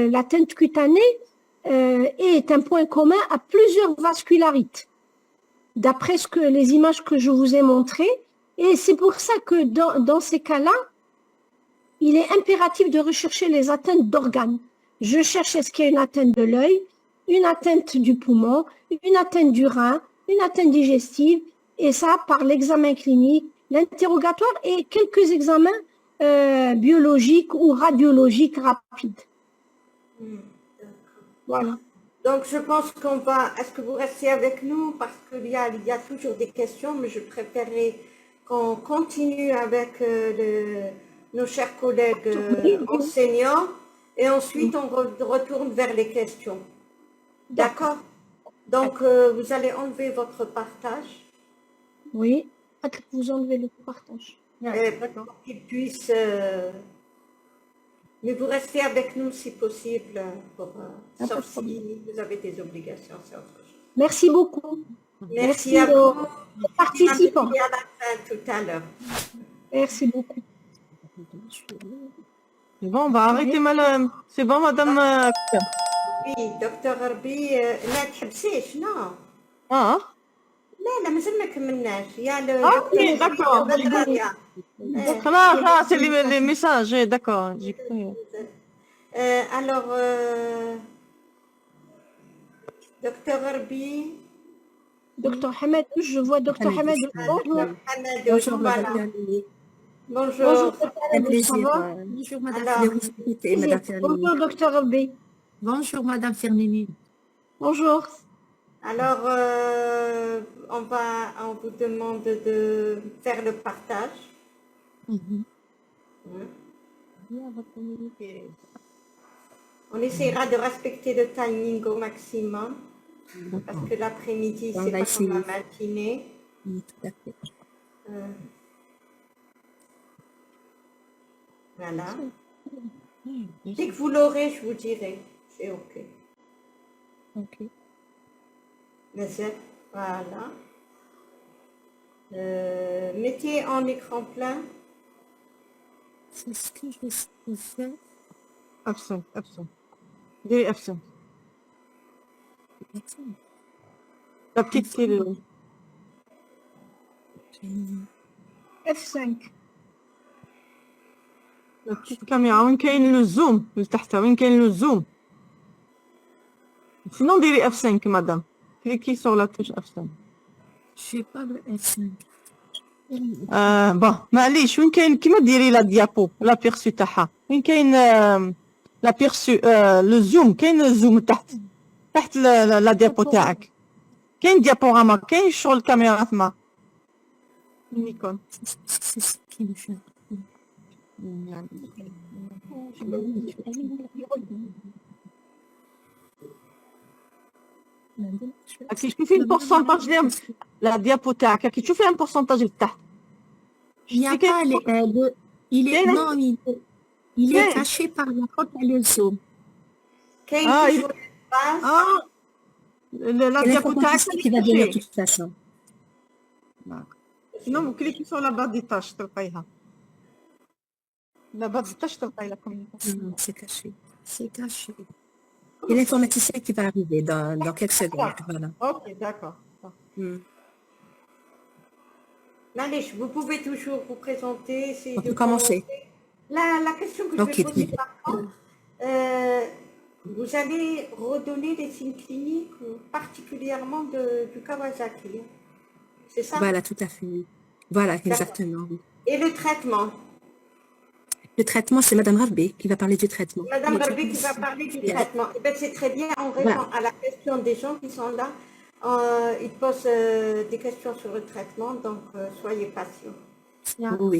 l'atteinte cutanée est un point commun à plusieurs vascularites, d'après les images que je vous ai montrées. Et c'est pour ça que dans ces cas-là, il est impératif de rechercher les atteintes d'organes. Je cherche est-ce qu'il y a une atteinte de l'œil, une atteinte du poumon, une atteinte du rein, une atteinte digestive, et ça par l'examen clinique, l'interrogatoire et quelques examens biologiques ou radiologiques rapides. Voilà. Donc, je pense qu'on va... Est-ce que vous restez avec nous? Parce qu'il y a toujours des questions, mais je préférerais qu'on continue avec nos chers collègues enseignants et ensuite on retourne vers les questions. D'accord? Donc, vous allez enlever votre partage. Oui, vous enlevez le partage. Pour qu'ils puissent... mais vous restez avec nous si possible, sauf si vous avez des obligations, c'est autre chose. Merci beaucoup. Merci à vous. Participants. À la fin tout à l'heure. Merci beaucoup. C'est bon, on va arrêter, madame. C'est bon, madame. Oui, docteur Arbi, ما تحبسيش non. Ah, لا مازال ما كملناش. يا oui, d'accord. Ah, c'est les messages, d'accord. J'ai cru. Alors, docteur Arbi. Docteur Hamed, je vois Docteur Hamed. Bonjour. Bonjour, voilà. Bonjour. Bonjour, Madame Fernini. Bonjour, Docteur Arbi. Bonjour, Madame Fernini. Bonjour. Alors, on vous demande de faire le partage. On essaiera de respecter le timing au maximum. Parce que l'après-midi, c'est pas comme la matinée. Oui, tout à fait. Voilà. Dès que vous l'aurez, je vous dirai. C'est OK. Ok. Voilà. Mettez en écran plein. C'est ce que je peux faire. F5, F5. Des F5. La petite cellule. F5. La petite caméra. وين كاين le zoom لتحت وين كاين le zoom. Sinon ديري F5 madame. Cliquez sur la touche F5. Je sais pas le F5. بون معليش وين كاين كيما ديري لا ديابو لابيرسو تاعها وين كاين لابيرسو لو زوم كاين الزوم تحت لا ديابو تاعك كاين ديابوراما كاين شغل الكاميرا ثما وين يكون C'est ce qui me fait. كي تشوفي البورسونتاج ديال لا ديابو تاعك كي تشوفي ان بورسونتاج لتحت Il n'y a pas il est, non, il est caché par la faute à le zoom. كاين Ah, toujours espace. لا C'est ديابو تاعك l'informaticien qui va donner de toute façon. sinon vous cliquez sur la barre des tâches تلقايها la barre des tâches تلقاي la communication Non, c'est caché. C'est caché. Il y a l'informaticien qui va arriver dans quelques secondes. Voilà. ok d'accord Mm. Malish, vous pouvez toujours vous présenter. On peut commencer. La question que je Ok, vais poser très par contre, vous allez redonner les signes cliniques particulièrement du Kawasaki. C'est ça? Voilà, tout à fait. Oui. Voilà, exactement. Oui. Et le traitement? Le traitement, c'est Madame Rarbé qui va parler du traitement. Madame Barbi qui va parler du traitement. Eh bien, c'est très bien, on répond à la question des gens qui sont là. Ils posent des questions sur le traitement, donc soyez patients. Oui.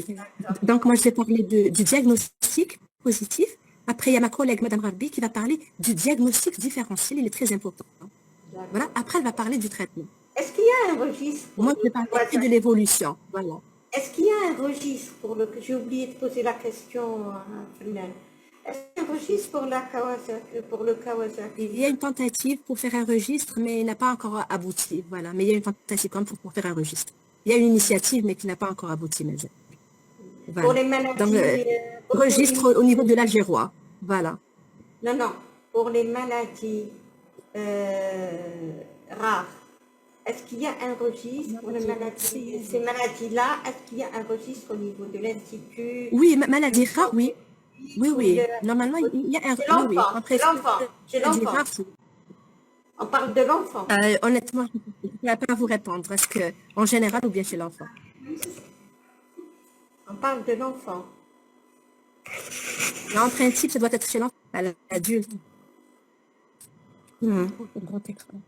Donc, moi, je vais parler du diagnostic positif. Après, il y a ma collègue, Madame Rarbé, qui va parler du diagnostic différentiel. Il est très important. Voilà. Après, elle va parler du traitement. Est-ce qu'il y a un registre pour Moi, je vais parler de l'évolution. Voilà. Est-ce qu'il y a un registre pour le... J'ai oublié de poser la question finale. Est-ce qu'il y a un registre pour le Kawasaki? Il y a une tentative pour faire un registre, mais il n'a pas encore abouti. Voilà. Mais il y a une tentative quand même pour faire un registre. Il y a une initiative, mais qui n'a pas encore abouti. Mais... Voilà. Pour les maladies... Donc, registre au niveau de l'Algérois. Voilà. Non, non. Pour les maladies rares. Est-ce qu'il y a un registre pour les maladies, ces maladies-là? Est-ce qu'il y a un registre au niveau de l'Institut? Oui, maladie rare, oui. Oui, oui. Normalement, il y a un... C'est l'enfant. Oui, C'est l'enfant. On parle de l'enfant. Honnêtement, je ne pourrais pas vous répondre. Est-ce qu'en général ou bien chez l'enfant? On parle de l'enfant. En principe, ça doit être chez l'enfant, à l'adulte. Grand écran.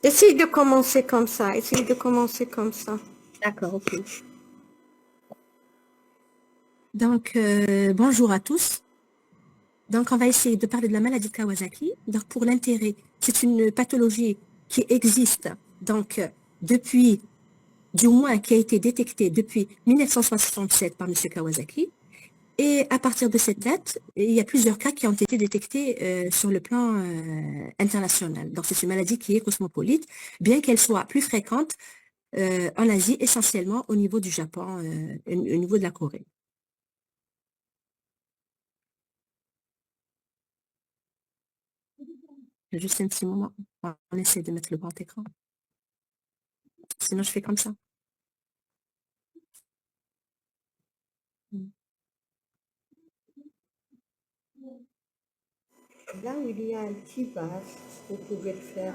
Essayez de commencer comme ça. Essayez de commencer comme ça. D'accord, ok. Donc, bonjour à tous. Donc, on va essayer de parler de la maladie de Kawasaki. Donc, pour l'intérêt, c'est une pathologie qui existe, donc, depuis, du moins, qui a été détectée depuis 1967 par M. Kawasaki. Et à partir de cette date, il y a plusieurs cas qui ont été détectés sur le plan international. Donc, c'est une maladie qui est cosmopolite, bien qu'elle soit plus fréquente en Asie, essentiellement au niveau du Japon, au niveau de la Corée. Juste un petit moment, on essaie de mettre le grand écran. Sinon, je fais comme ça. Là où il y a un petit vase, vous pouvez le faire.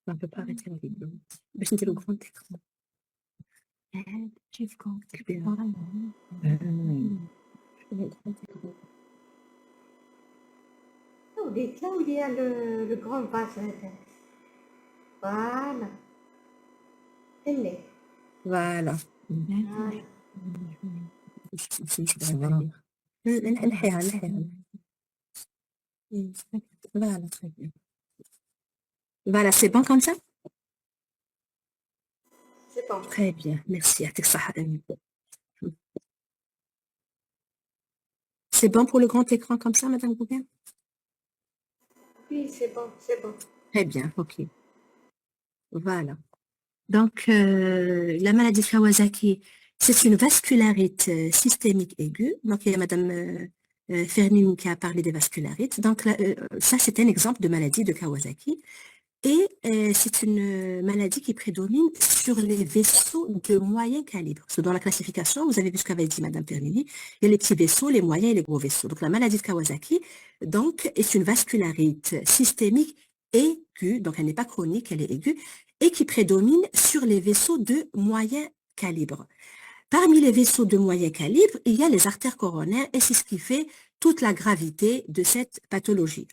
On ne peut pas arrêter la vidéo. باش نديرو grand écran. Vous dites là où il y a le grand vase. Voilà. Tenez. Voilà. نحيها Voilà, très bien. Voilà, c'est bon comme ça? C'est bon. Très bien, merci. C'est bon pour le grand écran comme ça, Madame Gouguin? Oui, c'est bon, c'est bon. Très bien, ok. Voilà. Donc, la maladie de Kawasaki, c'est une vascularite systémique aiguë. Donc, il y a Madame Fermin qui a parlé des vascularites. Donc, là, ça, c'est un exemple de maladie de Kawasaki. Et c'est une maladie qui prédomine sur les vaisseaux de moyen calibre. Parce que dans la classification, vous avez vu ce qu'avait dit Madame Fermini, il y a les petits vaisseaux, les moyens et les gros vaisseaux. Donc, la maladie de Kawasaki, donc, est une vascularite systémique aiguë, donc elle n'est pas chronique, elle est aiguë, et qui prédomine sur les vaisseaux de moyen calibre. Parmi les vaisseaux de moyen calibre, il y a les artères coronaires, et c'est ce qui fait toute la gravité de cette pathologie.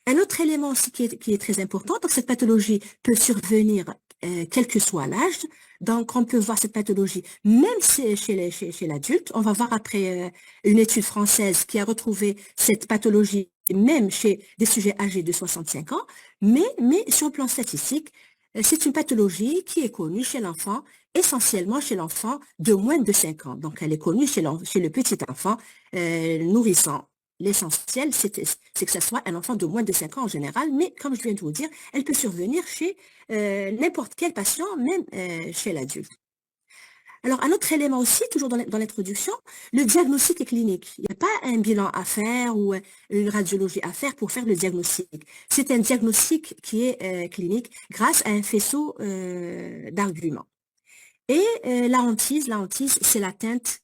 Un autre élément aussi qui est très important, donc cette pathologie peut survenir quel que soit l'âge. Donc, on peut voir cette pathologie même chez l'adulte. On va voir après une étude française qui a retrouvé cette pathologie même chez des sujets âgés de 65 ans. Mais sur le plan statistique, c'est une pathologie qui est connue chez l'enfant, essentiellement chez l'enfant de moins de 5 ans. Donc, elle est connue chez le petit enfant nourrissant. L'essentiel, c'est que ça soit un enfant de moins de 5 ans en général, mais comme je viens de vous dire, elle peut survenir chez n'importe quel patient, même chez l'adulte. Alors, un autre élément aussi, toujours dans l'introduction, le diagnostic est clinique. Il n'y a pas un bilan à faire ou une radiologie à faire pour faire le diagnostic. C'est un diagnostic qui est clinique grâce à un faisceau d'arguments. Et la hantise, c'est l'atteinte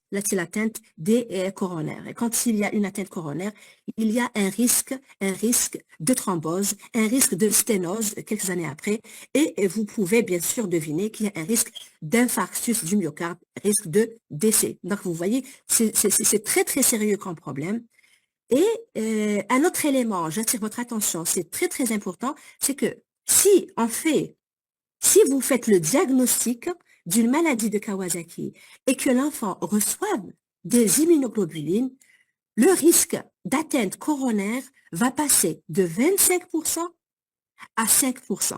des coronaires. Et quand il y a une atteinte coronaire, il y a un risque de thrombose, un risque de sténose quelques années après. Et vous pouvez bien sûr deviner qu'il y a un risque d'infarctus du myocarde, risque de décès. Donc vous voyez, c'est très très sérieux comme problème. Et un autre élément, j'attire votre attention, c'est très très important, c'est que si vous faites le diagnostic d'une maladie de Kawasaki et que l'enfant reçoive des immunoglobulines, le risque d'atteinte coronaire va passer de 25% à 5%.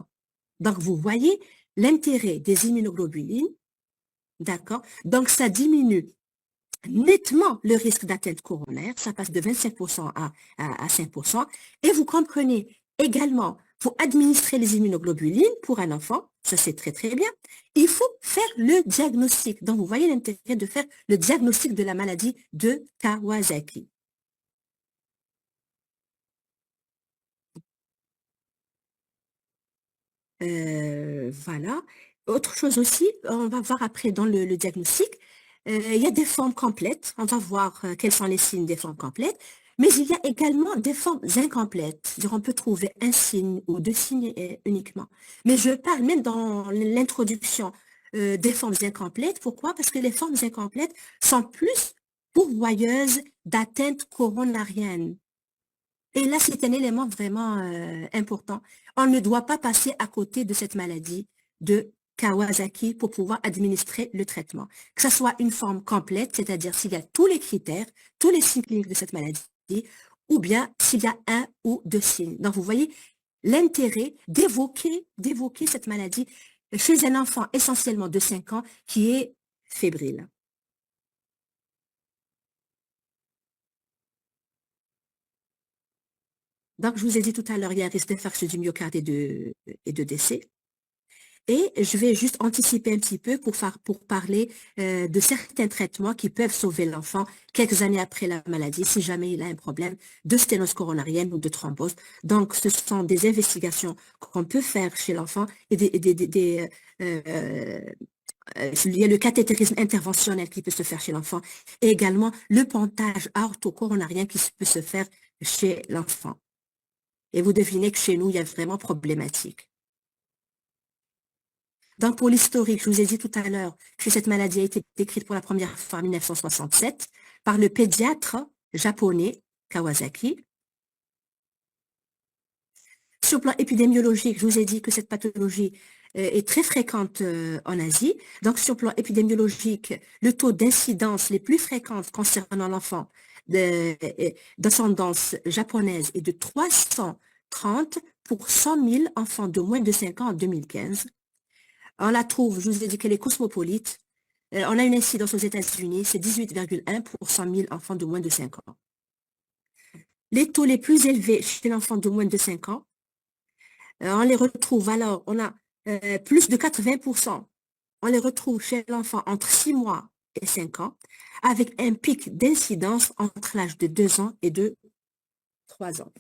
Donc, vous voyez l'intérêt des immunoglobulines, d'accord? Donc, ça diminue nettement le risque d'atteinte coronaire, ça passe de 25% à 5%. Et vous comprenez également, pour administrer les immunoglobulines pour un enfant, ça c'est très très bien, il faut faire le diagnostic. Donc vous voyez l'intérêt de faire le diagnostic de la maladie de Kawasaki. Voilà. Autre chose aussi, on va voir après dans le diagnostic, il y a des formes complètes. On va voir quels sont les signes des formes complètes. Mais il y a également des formes incomplètes. C'est-à-dire, on peut trouver un signe ou deux signes uniquement. Mais je parle même dans l'introduction des formes incomplètes. Pourquoi? Parce que les formes incomplètes sont plus pourvoyeuses d'atteintes coronariennes. Et là, c'est un élément vraiment important. On ne doit pas passer à côté de cette maladie de Kawasaki pour pouvoir administrer le traitement. Que ce soit une forme complète, c'est-à-dire s'il y a tous les critères, tous les signes cliniques de cette maladie, ou bien s'il y a un ou deux signes. Donc, vous voyez l'intérêt d'évoquer cette maladie chez un enfant essentiellement de 5 ans qui est fébrile. Donc, je vous ai dit tout à l'heure, il y a un risque d'infarctus du myocarde et de décès. Et je vais juste anticiper un petit peu pour parler de certains traitements qui peuvent sauver l'enfant quelques années après la maladie, si jamais il a un problème de sténose coronarienne ou de thrombose. Donc, ce sont des investigations qu'on peut faire chez l'enfant et il y a le cathétérisme interventionnel qui peut se faire chez l'enfant et également le pontage aorto-coronarien qui peut se faire chez l'enfant. Et vous devinez que chez nous, il y a vraiment problématique. Donc, pour l'historique, je vous ai dit tout à l'heure que cette maladie a été décrite pour la première fois en 1967 par le pédiatre japonais Kawasaki. Sur le plan épidémiologique, je vous ai dit que cette pathologie est très fréquente en Asie. Donc, sur le plan épidémiologique, le taux d'incidence les plus fréquentes concernant l'enfant d'ascendance japonaise est de 330 pour 100 000 enfants de moins de 5 ans en 2015. On la trouve, je vous ai dit qu'elle est cosmopolite. On a une incidence aux États-Unis, c'est 18,1 pour 100 000 enfants de moins de 5 ans. Les taux les plus élevés chez l'enfant de moins de 5 ans, on les retrouve alors, on a plus de 80%. On les retrouve chez l'enfant entre 6 mois et 5 ans, avec un pic d'incidence entre l'âge de 2 ans et de 3 ans.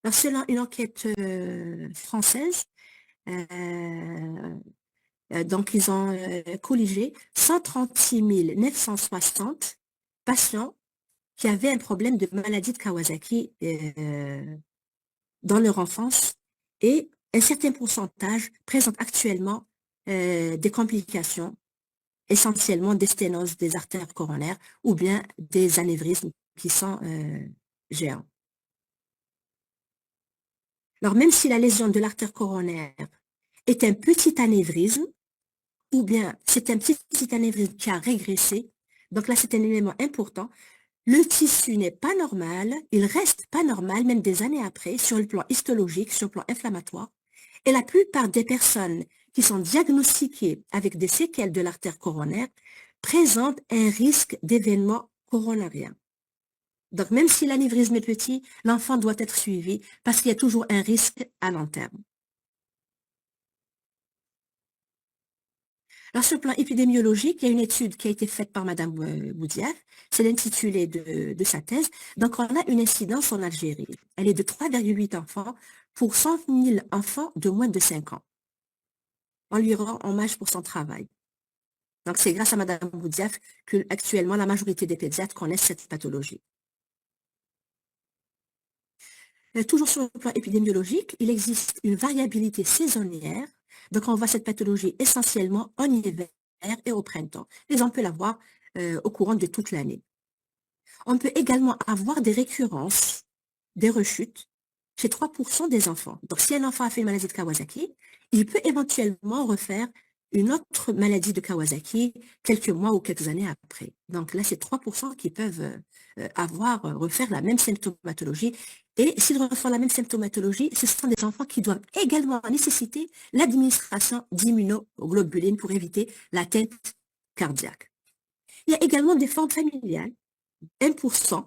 Alors, selon une enquête française, donc ils ont colligé 136 960 patients qui avaient un problème de maladie de Kawasaki dans leur enfance et un certain pourcentage présente actuellement des complications, essentiellement des sténoses des artères coronaires ou bien des anévrismes qui sont géants. Alors, même si la lésion de l'artère coronaire est un petit anévrisme, ou bien c'est un petit anévrisme qui a régressé, donc là, c'est un élément important, le tissu n'est pas normal, il reste pas normal, même des années après, sur le plan histologique, sur le plan inflammatoire, et la plupart des personnes qui sont diagnostiquées avec des séquelles de l'artère coronaire présentent un risque d'événement coronarien. Donc, même si l'anévrisme est petit, l'enfant doit être suivi parce qu'il y a toujours un risque à long terme. Alors, sur le plan épidémiologique, il y a une étude qui a été faite par Madame Boudiaf, c'est l'intitulé de sa thèse. Donc, on a une incidence en Algérie. Elle est de 3,8 enfants pour 100 000 enfants de moins de 5 ans. On lui rend hommage pour son travail. Donc, c'est grâce à Madame Boudiaf que, actuellement, la majorité des pédiatres connaissent cette pathologie. Toujours sur le plan épidémiologique, il existe une variabilité saisonnière. Donc, on voit cette pathologie essentiellement en hiver et au printemps. Mais on peut l'avoir au courant de toute l'année. On peut également avoir des récurrences, des rechutes chez 3% des enfants. Donc, si un enfant a fait une maladie de Kawasaki, il peut éventuellement refaire une autre maladie de Kawasaki quelques mois ou quelques années après. Donc là, c'est 3% qui peuvent refaire la même symptomatologie. Et s'ils refont la même symptomatologie, ce sont des enfants qui doivent également nécessiter l'administration d'immunoglobulines pour éviter l'atteinte cardiaque. Il y a également des formes familiales. 1%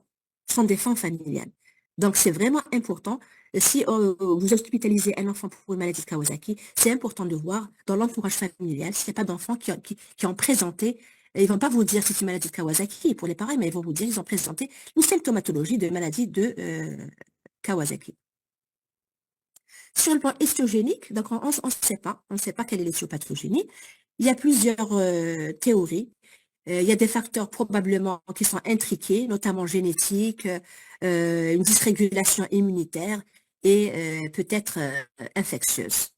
sont des formes familiales. Donc, c'est vraiment important. Si vous hospitalisez un enfant pour une maladie de Kawasaki, c'est important de voir dans l'entourage familial s'il n'y a pas d'enfants qui ont présenté, ils ne vont pas vous dire si c'est une maladie de Kawasaki pour les parents, mais ils vont vous dire qu'ils ont présenté une symptomatologie de maladie de Kawasaki. Sur le plan histogénique, donc on ne sait pas quelle est l'histiopathogénie. Il y a plusieurs théories. Il y a des facteurs probablement qui sont intriqués, notamment génétiques, une dysrégulation immunitaire et peut-être infectieuse.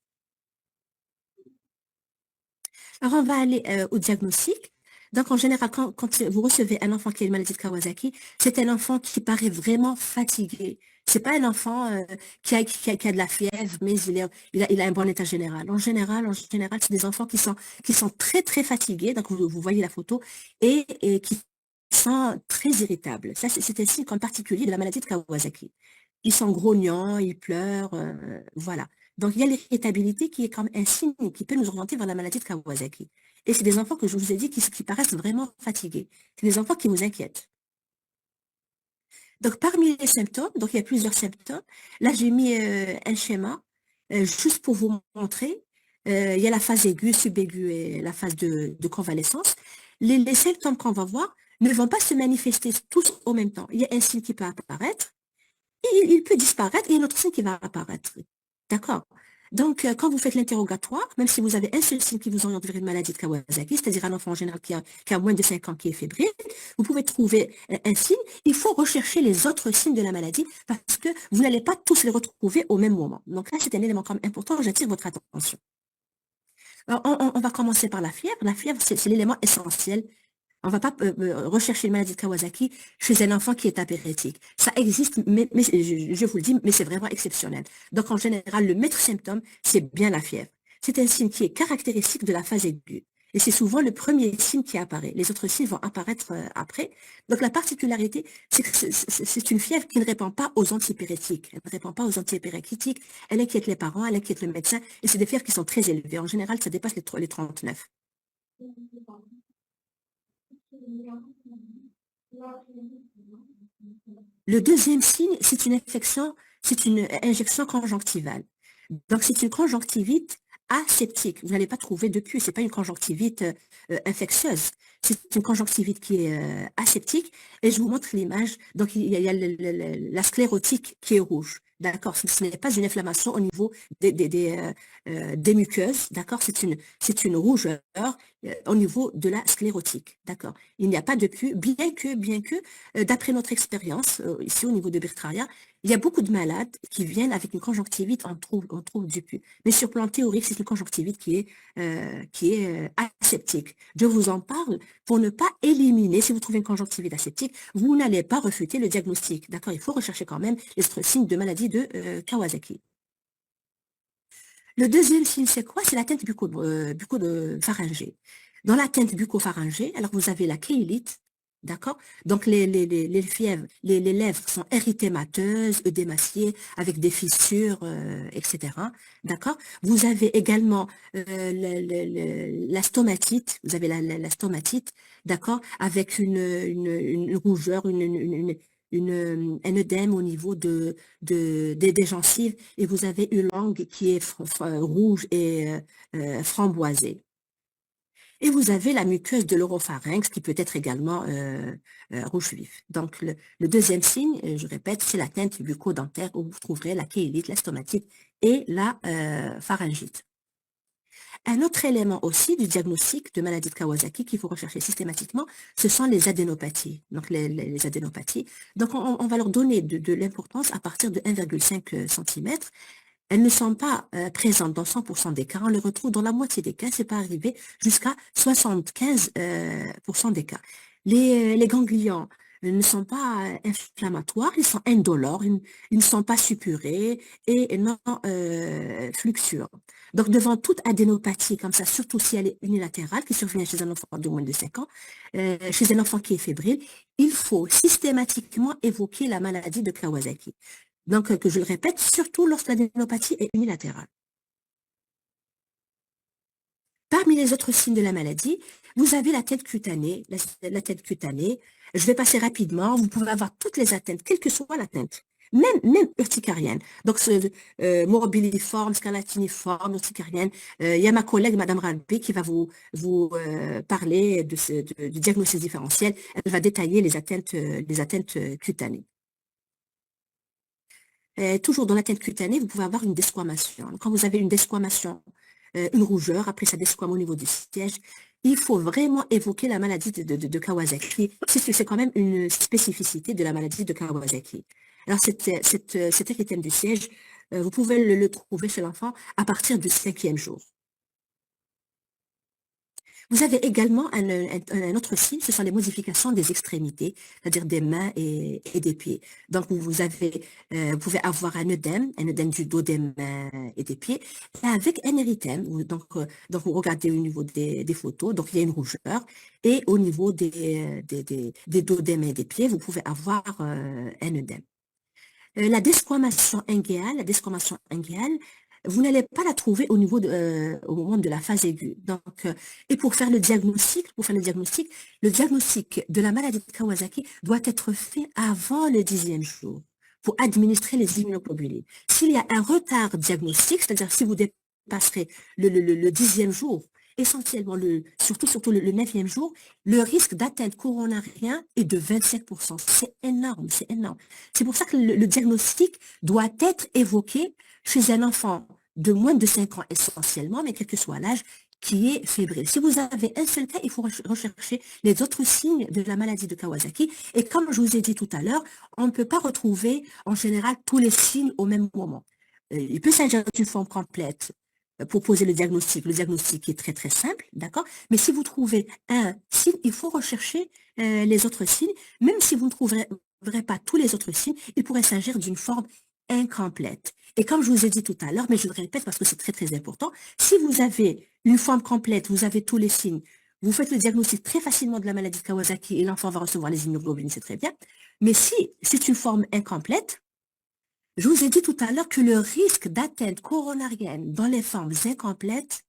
Alors, on va aller au diagnostic. Donc, en général, quand vous recevez un enfant qui a une maladie de Kawasaki, c'est un enfant qui paraît vraiment fatigué. C'est pas un enfant qui a de la fièvre, mais il a un bon état général. En général, c'est des enfants qui sont très, très fatigués. Donc, vous voyez la photo et qui sont très irritables. Ça, c'est un signe en particulier de la maladie de Kawasaki. Ils sont grognants, ils pleurent, voilà. Donc, il y a l'irritabilité qui est comme un signe qui peut nous orienter vers la maladie de Kawasaki. Et c'est des enfants que je vous ai dit qui paraissent vraiment fatigués. C'est des enfants qui vous inquiètent. Donc, parmi les symptômes, donc il y a plusieurs symptômes. Là, j'ai mis un schéma juste pour vous montrer. Il y a la phase aiguë, subaiguë et la phase de convalescence. Les symptômes qu'on va voir ne vont pas se manifester tous au même temps. Il y a un signe qui peut apparaître, et il peut disparaître, et un autre signe qui va apparaître. D'accord? Donc, quand vous faites l'interrogatoire, même si vous avez un seul signe qui vous oriente vers une maladie de Kawasaki, c'est-à-dire un enfant en général qui a moins de 5 ans qui est fébrile, vous pouvez trouver un signe. Il faut rechercher les autres signes de la maladie parce que vous n'allez pas tous les retrouver au même moment. Donc là, c'est un élément quand même important, j'attire votre attention. Alors, on va commencer par la fièvre. La fièvre, c'est l'élément essentiel. On ne va pas rechercher une maladie de Kawasaki chez un enfant qui est apérétique. Ça existe, mais je vous le dis, mais c'est vraiment exceptionnel. Donc, en général, le maître symptôme, c'est bien la fièvre. C'est un signe qui est caractéristique de la phase aiguë. Et c'est souvent le premier signe qui apparaît. Les autres signes vont apparaître après. Donc, la particularité, c'est que c'est une fièvre qui ne répond pas aux antipyrétiques. Elle ne répond pas aux antipyrétiques. Elle inquiète les parents, elle inquiète le médecin. Et c'est des fièvres qui sont très élevées. En général, ça dépasse les 39. Le deuxième signe, c'est une infection, c'est une injection conjonctivale. Donc, c'est une conjonctivite aseptique. Vous n'allez pas trouver de pus, c'est pas une conjonctivite infectieuse. C'est une conjonctivite qui est aseptique. Et je vous montre l'image. Donc, il y a la sclérotique qui est rouge. D'accord? Ce n'est pas une inflammation au niveau des muqueuses. D'accord? C'est une rougeur au niveau de la sclérotique. D'accord? Il n'y a pas de pus, bien que, d'après notre expérience, ici au niveau de Bertraria, il y a beaucoup de malades qui viennent avec une conjonctivite, on trouve du pus. Mais sur plan théorique, c'est une conjonctivite qui est aseptique. Je vous en parle pour ne pas éliminer, si vous trouvez une conjonctivite aseptique, vous n'allez pas refuter le diagnostic. D'accord? Il faut rechercher quand même les autres signes de maladie de Kawasaki. Le deuxième signe, c'est quoi? C'est l'atteinte bucco-pharyngée. Dans l'atteinte bucco-pharyngée, alors vous avez la kéylite, d'accord? Donc les fièvres, les lèvres sont érythémateuses, œdémaciées, avec des fissures, etc. D'accord? Vous avez également la stomatite, vous avez la stomatite, d'accord? Avec une rougeur, un œdème au niveau des gencives, et vous avez une langue qui est rouge et framboisée. Et vous avez la muqueuse de l'oropharynx qui peut être également rouge vif. Donc, le deuxième signe, je répète, c'est l'atteinte bucco-dentaire où vous trouverez la kéylite, la stomatite et la pharyngite. Un autre élément aussi du diagnostic de maladie de Kawasaki qu'il faut rechercher systématiquement, ce sont les adénopathies. Donc, les adénopathies. Donc, on va leur donner de l'importance à partir de 1,5 cm. Elles ne sont pas présentes dans 100% des cas. On les retrouve dans la moitié des cas. C'est pas arrivé jusqu'à 75% des cas. Les ganglions ne sont pas inflammatoires, ils sont indolores, ils ne sont pas suppurés et non fluctuants. Donc, devant toute adénopathie comme ça, surtout si elle est unilatérale, qui survient chez un enfant de moins de 5 ans, chez un enfant qui est fébrile, il faut systématiquement évoquer la maladie de Kawasaki. Donc, que je le répète, surtout lorsque l'adénopathie est unilatérale. Parmi les autres signes de la maladie, vous avez la tête cutanée. La tête cutanée, je vais passer rapidement. Vous pouvez avoir toutes les atteintes, quelle que soit l'atteinte, même urticarienne. Donc, morbilliforme, scarlatiniforme, urticarienne. Il y a ma collègue, Madame Ralpé, qui va vous parler du diagnostic différentiel. Elle va détailler les atteintes cutanées. Toujours dans l'atteinte cutanée, vous pouvez avoir une desquamation. Quand vous avez une desquamation, une rougeur, après ça desquame au niveau du siège, il faut vraiment évoquer la maladie de Kawasaki. C'est quand même une spécificité de la maladie de Kawasaki. Alors, cet érythème du siège, vous pouvez le trouver chez l'enfant à partir du 5e jour. Vous avez également un autre signe, ce sont les modifications des extrémités, c'est-à-dire des mains et des pieds. Donc, vous pouvez avoir un œdème du dos, des mains et des pieds, et avec un érythème. Donc, vous regardez au niveau des photos, donc il y a une rougeur, et au niveau des dos, des mains et des pieds, vous pouvez avoir un œdème. La desquamation inguéale, vous n'allez pas la trouver au moment de la phase aiguë. Donc, et pour faire le diagnostic de la maladie de Kawasaki doit être fait avant le 10e jour pour administrer les immunoglobulines. S'il y a un retard diagnostique, c'est-à-dire si vous dépasserez le 10e jour, essentiellement surtout le 9e jour, le risque d'atteinte coronarien est de 27%. C'est énorme, c'est énorme. C'est pour ça que le diagnostic doit être évoqué chez un enfant de moins de 5 ans essentiellement, mais quel que soit l'âge, qui est fébrile. Si vous avez un seul cas, il faut rechercher les autres signes de la maladie de Kawasaki. Et comme je vous ai dit tout à l'heure, on ne peut pas retrouver en général tous les signes au même moment. Il peut s'agir d'une forme complète pour poser le diagnostic. Le diagnostic est très très simple, d'accord? Mais si vous trouvez un signe, il faut rechercher les autres signes. Même si vous ne trouverez pas tous les autres signes, il pourrait s'agir d'une forme incomplète. Et comme je vous ai dit tout à l'heure, mais je le répète parce que c'est très très important, si vous avez une forme complète, vous avez tous les signes, vous faites le diagnostic très facilement de la maladie de Kawasaki et l'enfant va recevoir les immunoglobulines, c'est très bien. Mais si c'est une forme incomplète, je vous ai dit tout à l'heure que le risque d'atteinte coronarienne dans les formes incomplètes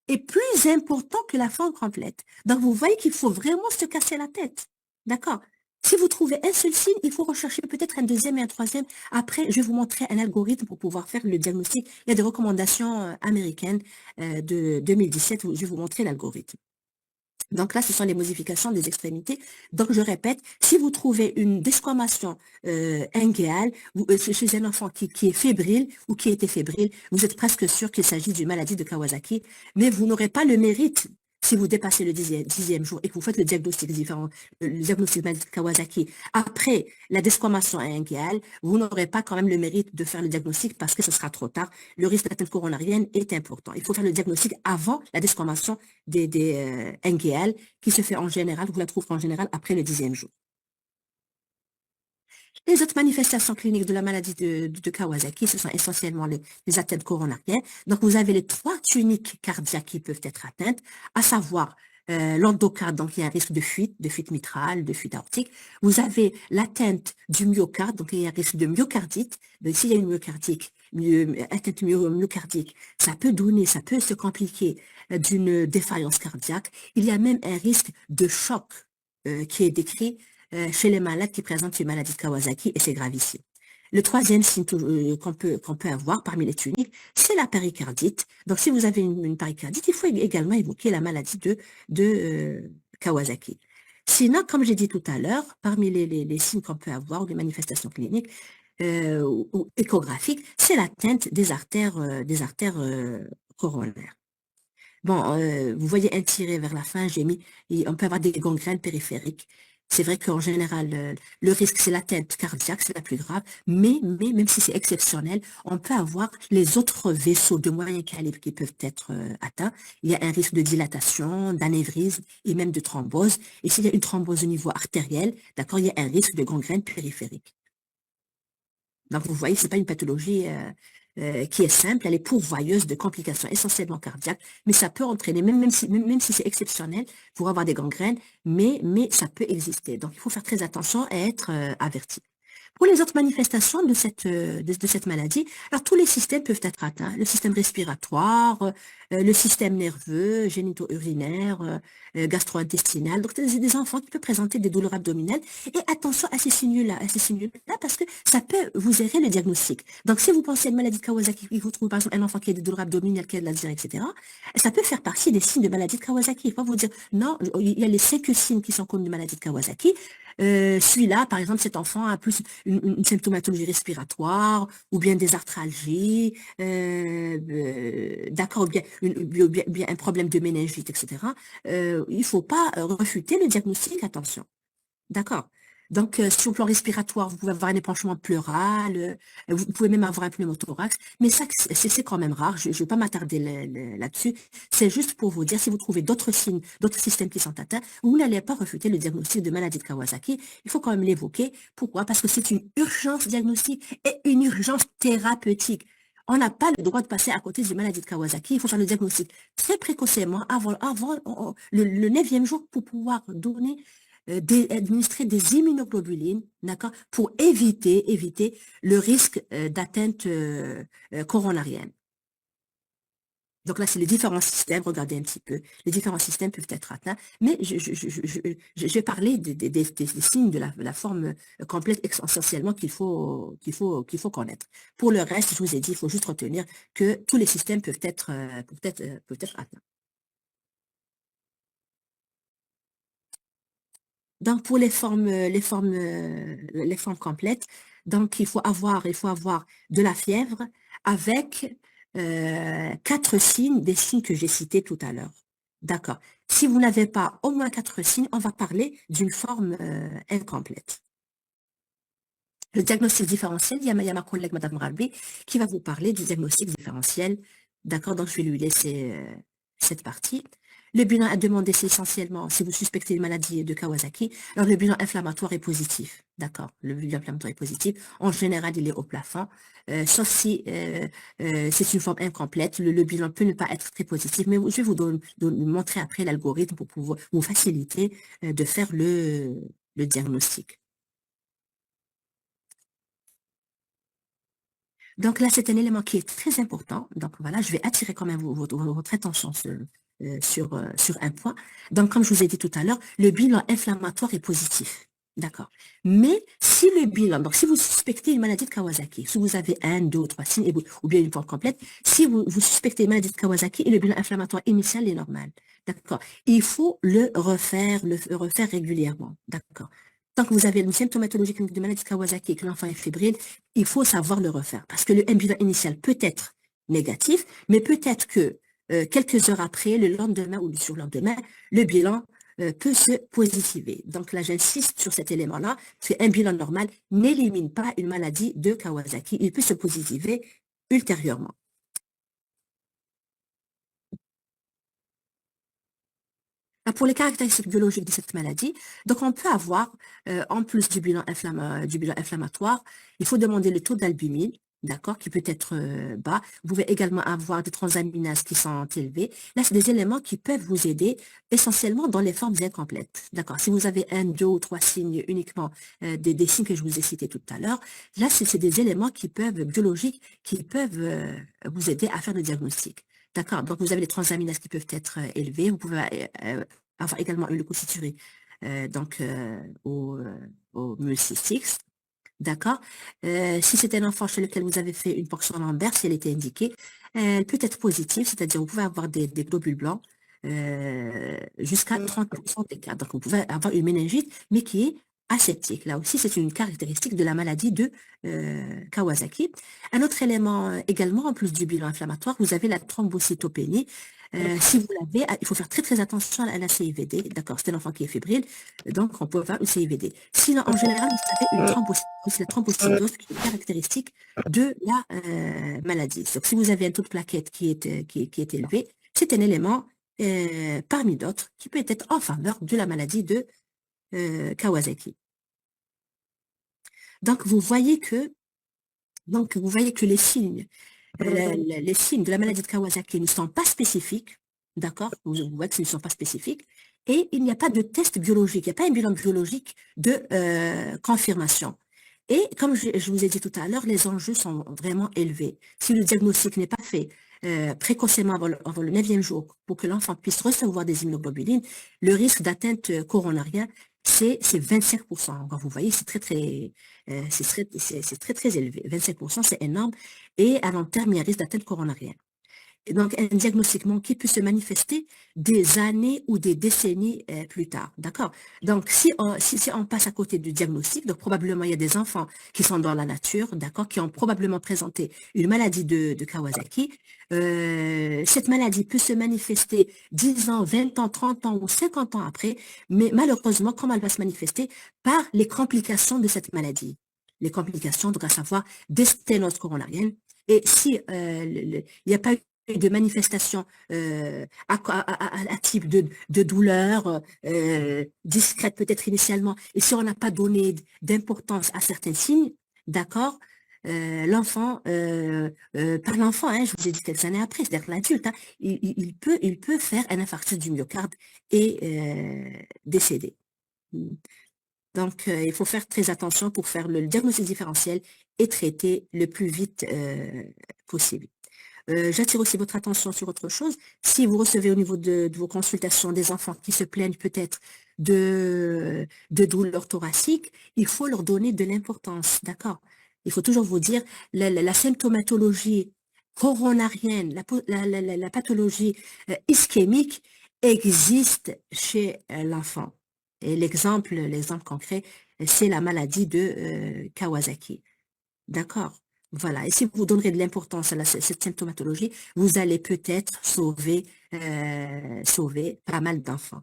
est plus important que la forme complète. Donc, vous voyez qu'il faut vraiment se casser la tête. D'accord? Si vous trouvez un seul signe, il faut rechercher peut-être un deuxième et un troisième. Après, je vais vous montrer un algorithme pour pouvoir faire le diagnostic. Il y a des recommandations américaines de 2017 où je vais vous montrer l'algorithme. Donc là, ce sont les modifications des extrémités. Donc, je répète, si vous trouvez une desquamation inguéale chez un enfant qui est fébrile ou qui était fébrile, vous êtes presque sûr qu'il s'agit d'une maladie de Kawasaki, mais vous n'aurez pas le mérite. Si vous dépassez le dixième jour et que vous faites le diagnostic différent, le diagnostic de maladie de Kawasaki après la desquamation inguéale, vous n'aurez pas quand même le mérite de faire le diagnostic parce que ce sera trop tard. Le risque d'atteinte coronarienne est important. Il faut faire le diagnostic avant la desquamation des NGL qui se fait en général, vous la trouverez en général après le 10e jour. Les autres manifestations cliniques de la maladie de Kawasaki, ce sont essentiellement les atteintes coronariennes. Donc, vous avez les 3 tuniques cardiaques qui peuvent être atteintes, à savoir l'endocarde, donc il y a un risque de fuite mitrale, de fuite aortique. Vous avez l'atteinte du myocarde, donc il y a un risque de myocardite. Donc, s'il y a une atteinte myocardique, ça peut se compliquer d'une défaillance cardiaque. Il y a même un risque de choc qui est décrit chez les malades qui présentent une maladie de Kawasaki et c'est gravissime. Le 3e signe qu'on peut avoir parmi les tuniques, c'est la péricardite. Donc, si vous avez une péricardite, il faut également évoquer la maladie de Kawasaki. Sinon, comme j'ai dit tout à l'heure, parmi les signes qu'on peut avoir ou les manifestations cliniques ou échographiques, c'est l'atteinte des artères coronaires. Bon, vous voyez un tiret vers la fin, on peut avoir des gangrènes périphériques. C'est vrai qu'en général, le risque, c'est l'atteinte cardiaque, c'est la plus grave, mais même si c'est exceptionnel, on peut avoir les autres vaisseaux de moyen calibre qui peuvent être atteints. Il y a un risque de dilatation, d'anévrisme et même de thrombose. Et s'il y a une thrombose au niveau artériel, d'accord, il y a un risque de gangrène périphérique. Donc, vous voyez, c'est pas une pathologie qui est simple, elle est pourvoyeuse de complications essentiellement cardiaques, mais ça peut entraîner, même si c'est exceptionnel, pour avoir des gangrènes, mais ça peut exister. Donc, il faut faire très attention et être averti. Pour les autres manifestations de cette maladie, alors tous les systèmes peuvent être atteints, le système respiratoire, le système nerveux, génito-urinaire, gastro-intestinal. Donc, c'est des enfants qui peuvent présenter des douleurs abdominales. Et attention à ces signaux-là, parce que ça peut vous errer le diagnostic. Donc, si vous pensez à une maladie de Kawasaki, vous trouvez par exemple un enfant qui a des douleurs abdominales, qui a de la diarrhée, etc., ça peut faire partie des signes de maladie de Kawasaki. Il faut vous dire, non, il y a les 5 signes qui sont connus de maladie de Kawasaki. Celui-là, par exemple, cet enfant a plus une symptomatologie respiratoire ou bien des arthralgies, d'accord, ou bien un problème de méningite, etc. Il ne faut pas refuter le diagnostic, attention. D'accord. Donc, sur le plan respiratoire, vous pouvez avoir un épanchement pleural, vous pouvez même avoir un pneumothorax, mais ça, c'est quand même rare. Je ne vais pas m'attarder là-dessus. C'est juste pour vous dire, si vous trouvez d'autres signes, d'autres systèmes qui sont atteints, vous n'allez pas refuter le diagnostic de maladie de Kawasaki. Il faut quand même l'évoquer. Pourquoi? Parce que c'est une urgence diagnostique et une urgence thérapeutique. On n'a pas le droit de passer à côté d'une maladie de Kawasaki. Il faut faire le diagnostic très précocement, avant le 9e jour, pour pouvoir donner administrer des immunoglobulines, d'accord, pour éviter le risque d'atteinte coronarienne. Donc là, c'est les différents systèmes, regardez un petit peu, les différents systèmes peuvent être atteints, mais je vais parler des signes de la forme complète essentiellement qu'il faut connaître. Pour le reste, je vous ai dit, il faut juste retenir que tous les systèmes peuvent être atteints. Donc, pour les formes complètes, donc il faut avoir de la fièvre avec 4 signes, des signes que j'ai cités tout à l'heure. D'accord. Si vous n'avez pas au moins 4 signes, on va parler d'une forme incomplète. Le diagnostic différentiel, il y a ma collègue, Madame Rabé, qui va vous parler du diagnostic différentiel. D'accord, donc je vais lui laisser cette partie. Le bilan à demander, c'est essentiellement, si vous suspectez une maladie de Kawasaki, alors le bilan inflammatoire est positif. D'accord, le bilan inflammatoire est positif. En général, il est au plafond, sauf si c'est une forme incomplète. Le bilan peut ne pas être très positif, mais je vais vous montrer après l'algorithme pour pouvoir vous faciliter de faire le diagnostic. Donc là, c'est un élément qui est très important. Donc voilà, je vais attirer quand même votre attention sur un point. Donc, comme je vous ai dit tout à l'heure, le bilan inflammatoire est positif. D'accord. Mais si le bilan, donc si vous suspectez une maladie de Kawasaki, si vous avez un, deux ou trois signes, ou bien une forme complète, si vous suspectez une maladie de Kawasaki et le bilan inflammatoire initial est normal, d'accord, il faut le refaire régulièrement, d'accord. Tant que vous avez une symptomatologie clinique de maladie de Kawasaki et que l'enfant est fébrile, il faut savoir le refaire parce que le bilan initial peut être négatif, mais peut-être que quelques heures après, le lendemain ou le surlendemain, le bilan peut se positiver. Donc là, j'insiste sur cet élément-là, c'est un bilan normal n'élimine pas une maladie de Kawasaki. Il peut se positiver ultérieurement. Pour les caractéristiques biologiques de cette maladie, donc on peut avoir, en plus du bilan inflammatoire, il faut demander le taux d'albumine, d'accord, qui peut être bas. Vous pouvez également avoir des transaminases qui sont élevées. Là, c'est des éléments qui peuvent vous aider essentiellement dans les formes incomplètes, d'accord. Si vous avez un, deux ou trois signes uniquement, des signes que je vous ai cités tout à l'heure, là, c'est des éléments qui peuvent, biologiques, qui peuvent vous aider à faire le diagnostic. D'accord, donc vous avez les transaminases qui peuvent être élevées, vous pouvez avoir également une leucocyturie au MUL6X, d'accord. Si c'est un enfant chez lequel vous avez fait une ponction lombaire, si elle était indiquée, elle peut être positive, c'est-à-dire vous pouvez avoir des globules blancs jusqu'à 30% d'écart. Donc vous pouvez avoir une méningite, mais qui est aseptique. Là aussi, c'est une caractéristique de la maladie de Kawasaki. Un autre élément également, en plus du bilan inflammatoire, vous avez la thrombocytopénie. Si vous l'avez, il faut faire très très attention à la CIVD. D'accord, c'est un enfant qui est fébrile, donc on peut avoir une CIVD. Sinon, en général, vous avez une thrombocytose, la thrombocytose qui est caractéristique de la maladie. Donc, si vous avez un taux de plaquettes qui est élevé, c'est un élément parmi d'autres qui peut être en faveur de la maladie de Kawasaki. Donc, vous voyez que les signes de la maladie de Kawasaki ne sont pas spécifiques, d'accord? Vous voyez qu'ils ne sont pas spécifiques, et il n'y a pas de test biologique, il n'y a pas un bilan biologique de confirmation. Et comme je vous ai dit tout à l'heure, les enjeux sont vraiment élevés. Si le diagnostic n'est pas fait précocement avant le 9e jour pour que l'enfant puisse recevoir des immunoglobulines, le risque d'atteinte coronarienne, c'est 25%. Donc, vous voyez, c'est très, très élevé. 25%, c'est énorme. Et à long terme, il y a un risque d'atteinte coronarienne. Et donc, un diagnostic manqué peut se manifester des années ou des décennies plus tard. D'accord? Donc, si on passe à côté du diagnostic, donc probablement il y a des enfants qui sont dans la nature, d'accord, qui ont probablement présenté une maladie de Kawasaki. Cette maladie peut se manifester 10 ans, 20 ans, 30 ans ou 50 ans après, mais malheureusement, comment elle va se manifester? Par les complications de cette maladie. Les complications, donc à savoir des sténoses coronariennes. Et si il n'y a pas eu de manifestations à type de douleur discrète peut-être initialement, et si on n'a pas donné d'importance à certains signes, d'accord, l'enfant, par l'enfant, hein, je vous ai dit quelques années après, c'est-à-dire l'adulte, hein, il peut faire un infarctus du myocarde et décéder. Donc, il faut faire très attention pour faire le diagnostic différentiel et traiter le plus vite possible. J'attire aussi votre attention sur autre chose. Si vous recevez au niveau de vos consultations des enfants qui se plaignent peut-être de douleurs thoraciques, il faut leur donner de l'importance, d'accord? Il faut toujours vous dire, la symptomatologie coronarienne, la pathologie ischémique existe chez l'enfant. Et l'exemple concret, c'est la maladie de Kawasaki. D'accord? Voilà, et si vous donnerez de l'importance à cette symptomatologie, vous allez peut-être sauver pas mal d'enfants.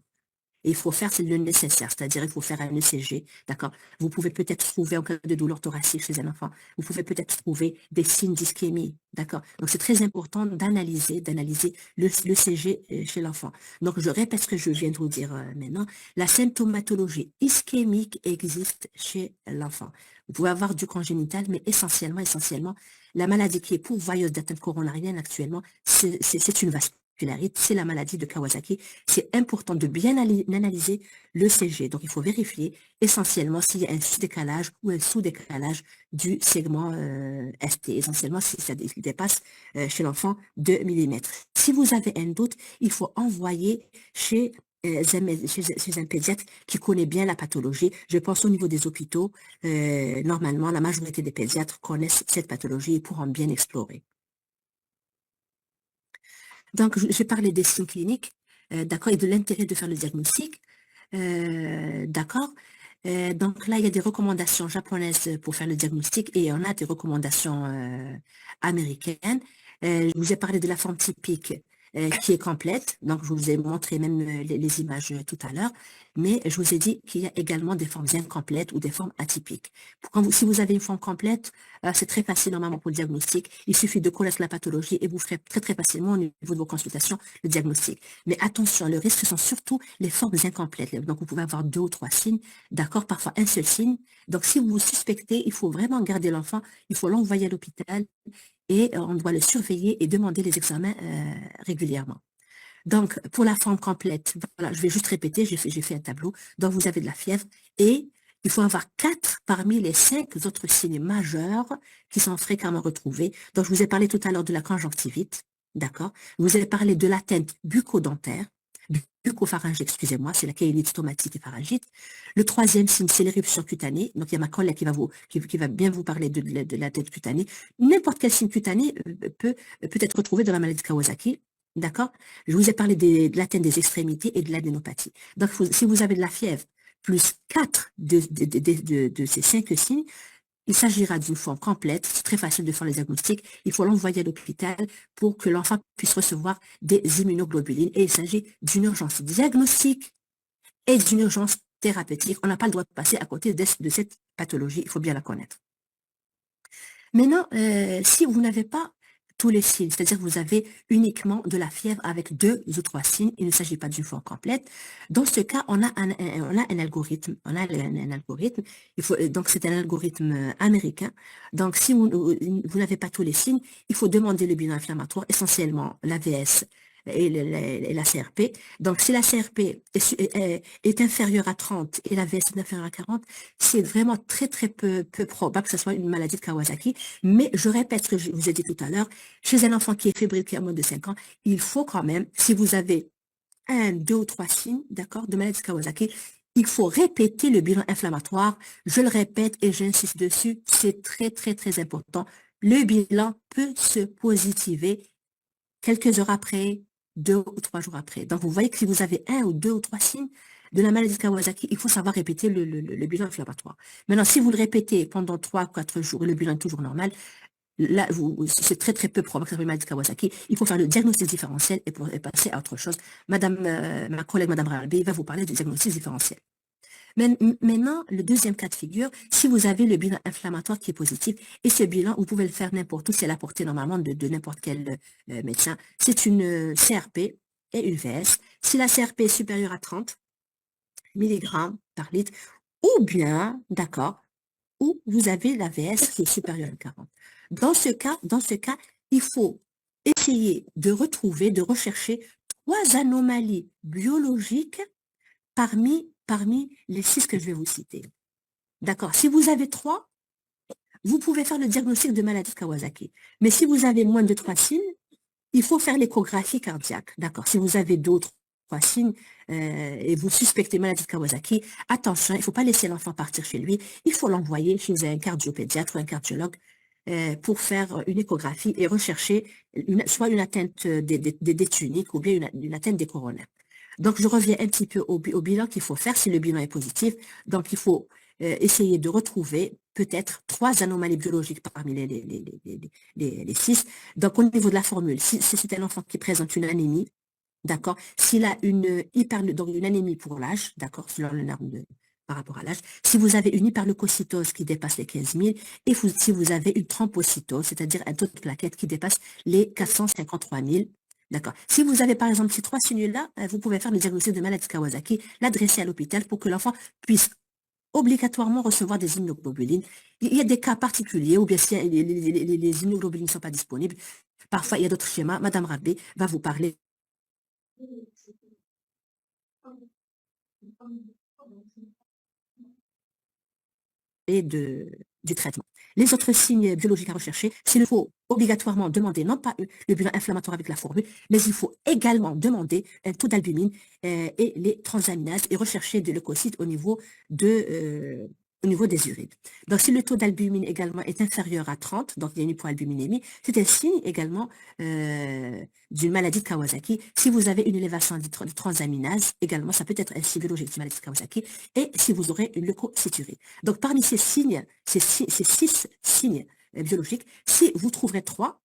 Il faut faire le nécessaire, c'est-à-dire il faut faire un ECG, d'accord? Vous pouvez peut-être trouver en cas de douleur thoracique chez un enfant, vous pouvez peut-être trouver des signes d'ischémie, d'accord? Donc c'est très important d'analyser le CG chez l'enfant. Donc je répète ce que je viens de vous dire maintenant, la symptomatologie ischémique existe chez l'enfant. Vous pouvez avoir du congénital, mais essentiellement, la maladie qui est pourvoyeuse d'atteinte coronarienne actuellement, c'est une vasculite. c'est la maladie de Kawasaki. C'est important de bien analyser le CG. Donc, il faut vérifier essentiellement s'il y a un décalage ou un sous-décalage du segment ST, essentiellement si ça dépasse chez l'enfant 2 mm. Si vous avez un doute, il faut envoyer chez un pédiatre qui connaît bien la pathologie. Je pense au niveau des hôpitaux, normalement, la majorité des pédiatres connaissent cette pathologie et pourront bien explorer. Donc, je vais parler des signes cliniques, d'accord, et de l'intérêt de faire le diagnostic, d'accord. Donc là, il y a des recommandations japonaises pour faire le diagnostic et on a des recommandations américaines. Je vous ai parlé de la forme typique qui est complète. Donc, je vous ai montré même les images tout à l'heure. Mais je vous ai dit qu'il y a également des formes incomplètes ou des formes atypiques. Si vous avez une forme complète, c'est très facile normalement pour le diagnostic. Il suffit de connaître la pathologie et vous ferez très très facilement au niveau de vos consultations le diagnostic. Mais attention, le risque sont surtout les formes incomplètes. Donc, vous pouvez avoir 2 ou 3 signes, d'accord, parfois un seul signe. Donc, si vous suspectez, il faut vraiment garder l'enfant, il faut l'envoyer à l'hôpital et on doit le surveiller et demander les examens régulièrement. Donc, pour la forme complète, voilà, je vais juste répéter, j'ai fait un tableau. Donc, vous avez de la fièvre et il faut avoir 4 parmi les 5 autres signes majeurs qui sont fréquemment retrouvés. Donc, je vous ai parlé tout à l'heure de la conjonctivite, d'accord? Je vous ai parlé de l'atteinte bucco-dentaire, bucco-pharyngée, excusez-moi, c'est la caïnite stomatique et pharyngite. Le 3e signe, c'est l'éruption cutanée. Donc, il y a ma collègue qui va bien vous parler de l'atteinte cutanée. N'importe quel signe cutané peut être retrouvé dans la maladie de Kawasaki. D'accord? Je vous ai parlé de l'atteinte des extrémités et de l'adénopathie. Donc, si vous avez de la fièvre, plus 4 de ces 5 signes, il s'agira d'une forme complète. C'est très facile de faire le diagnostic. Il faut l'envoyer à l'hôpital pour que l'enfant puisse recevoir des immunoglobulines. Et il s'agit d'une urgence diagnostique et d'une urgence thérapeutique. On n'a pas le droit de passer à côté de cette pathologie. Il faut bien la connaître. Maintenant, si vous n'avez pas tous les signes, c'est-à-dire que vous avez uniquement de la fièvre avec 2 ou 3 signes, il ne s'agit pas d'une forme complète. Dans ce cas, on a un algorithme. Donc, c'est un algorithme américain. Donc, si vous n'avez pas tous les signes, il faut demander le bilan inflammatoire, essentiellement l'AVS et la CRP. Donc, si la CRP est inférieure à 30 et la VS est inférieure à 40, c'est vraiment très, très peu probable que ce soit une maladie de Kawasaki. Mais je répète ce que je vous ai dit tout à l'heure, chez un enfant qui est fébrile, qui a moins de 5 ans, il faut quand même, si vous avez 1, 2 ou 3 signes, d'accord, de maladie de Kawasaki, il faut répéter le bilan inflammatoire. Je le répète et j'insiste dessus, c'est très, très, très important. Le bilan peut se positiver quelques heures après, 2 ou 3 jours après. Donc, vous voyez que si vous avez 1 ou 2 ou 3 signes de la maladie de Kawasaki, il faut savoir répéter le bilan inflammatoire. Maintenant, si vous le répétez pendant 3 ou 4 jours et le bilan est toujours normal, là, c'est très, très peu probable que ce soit une maladie de Kawasaki. Il faut faire le diagnostic différentiel et passer à autre chose. Ma collègue, Madame Ralbi, va vous parler du diagnostic différentiel. Maintenant, le deuxième cas de figure, si vous avez le bilan inflammatoire qui est positif, et ce bilan, vous pouvez le faire n'importe où, c'est à la portée normalement de n'importe quel médecin, c'est une CRP et une VS. Si la CRP est supérieure à 30 mg par litre, ou bien, d'accord, ou vous avez la VS qui est supérieure à 40. Dans ce cas, il faut essayer de rechercher 3 anomalies biologiques parmi les 6 que je vais vous citer. D'accord. Si vous avez 3, vous pouvez faire le diagnostic de maladie de Kawasaki. Mais si vous avez moins de 3 signes, il faut faire l'échographie cardiaque. D'accord. Si vous avez d'autres 3 signes et vous suspectez maladie de Kawasaki, attention, il ne faut pas laisser l'enfant partir chez lui. Il faut l'envoyer chez un cardiopédiatre ou un cardiologue pour faire une échographie et rechercher soit une atteinte des tuniques ou bien une atteinte des coronaires. Donc, je reviens un petit peu au bilan qu'il faut faire si le bilan est positif. Donc, il faut essayer de retrouver peut-être 3 anomalies biologiques parmi les 6. Donc, au niveau de la formule, si c'est un enfant qui présente une anémie, d'accord, s'il a donc une anémie pour l'âge, d'accord, selon le norme par rapport à l'âge, si vous avez une hyperleucocytose qui dépasse les 15 000 et si vous avez une thrombocytose, c'est-à-dire un taux de plaquettes qui dépasse les 453 000, d'accord. Si vous avez par exemple ces 3 signes-là, vous pouvez faire le diagnostic de maladie de Kawasaki, l'adresser à l'hôpital pour que l'enfant puisse obligatoirement recevoir des immunoglobulines. Il y a des cas particuliers ou bien si les immunoglobulines ne sont pas disponibles. Parfois, il y a d'autres schémas. Madame Rabé va vous parler et du traitement. Les autres signes biologiques à rechercher, s'il faut obligatoirement demander non pas le bilan inflammatoire avec la fourrure, mais il faut également demander un taux d'albumine et les transaminases et rechercher des leucocytes au niveau des urines. Donc, si le taux d'albumine également est inférieur à 30, donc il y a une hypoalbuminémie, c'est un signe également d'une maladie de Kawasaki. Si vous avez une élévation de transaminase, également, ça peut être un signe biologique d'une maladie de Kawasaki, et si vous aurez une leucocyturie. Donc, parmi ces signes, ces 6 signes biologiques, si vous trouverez 3,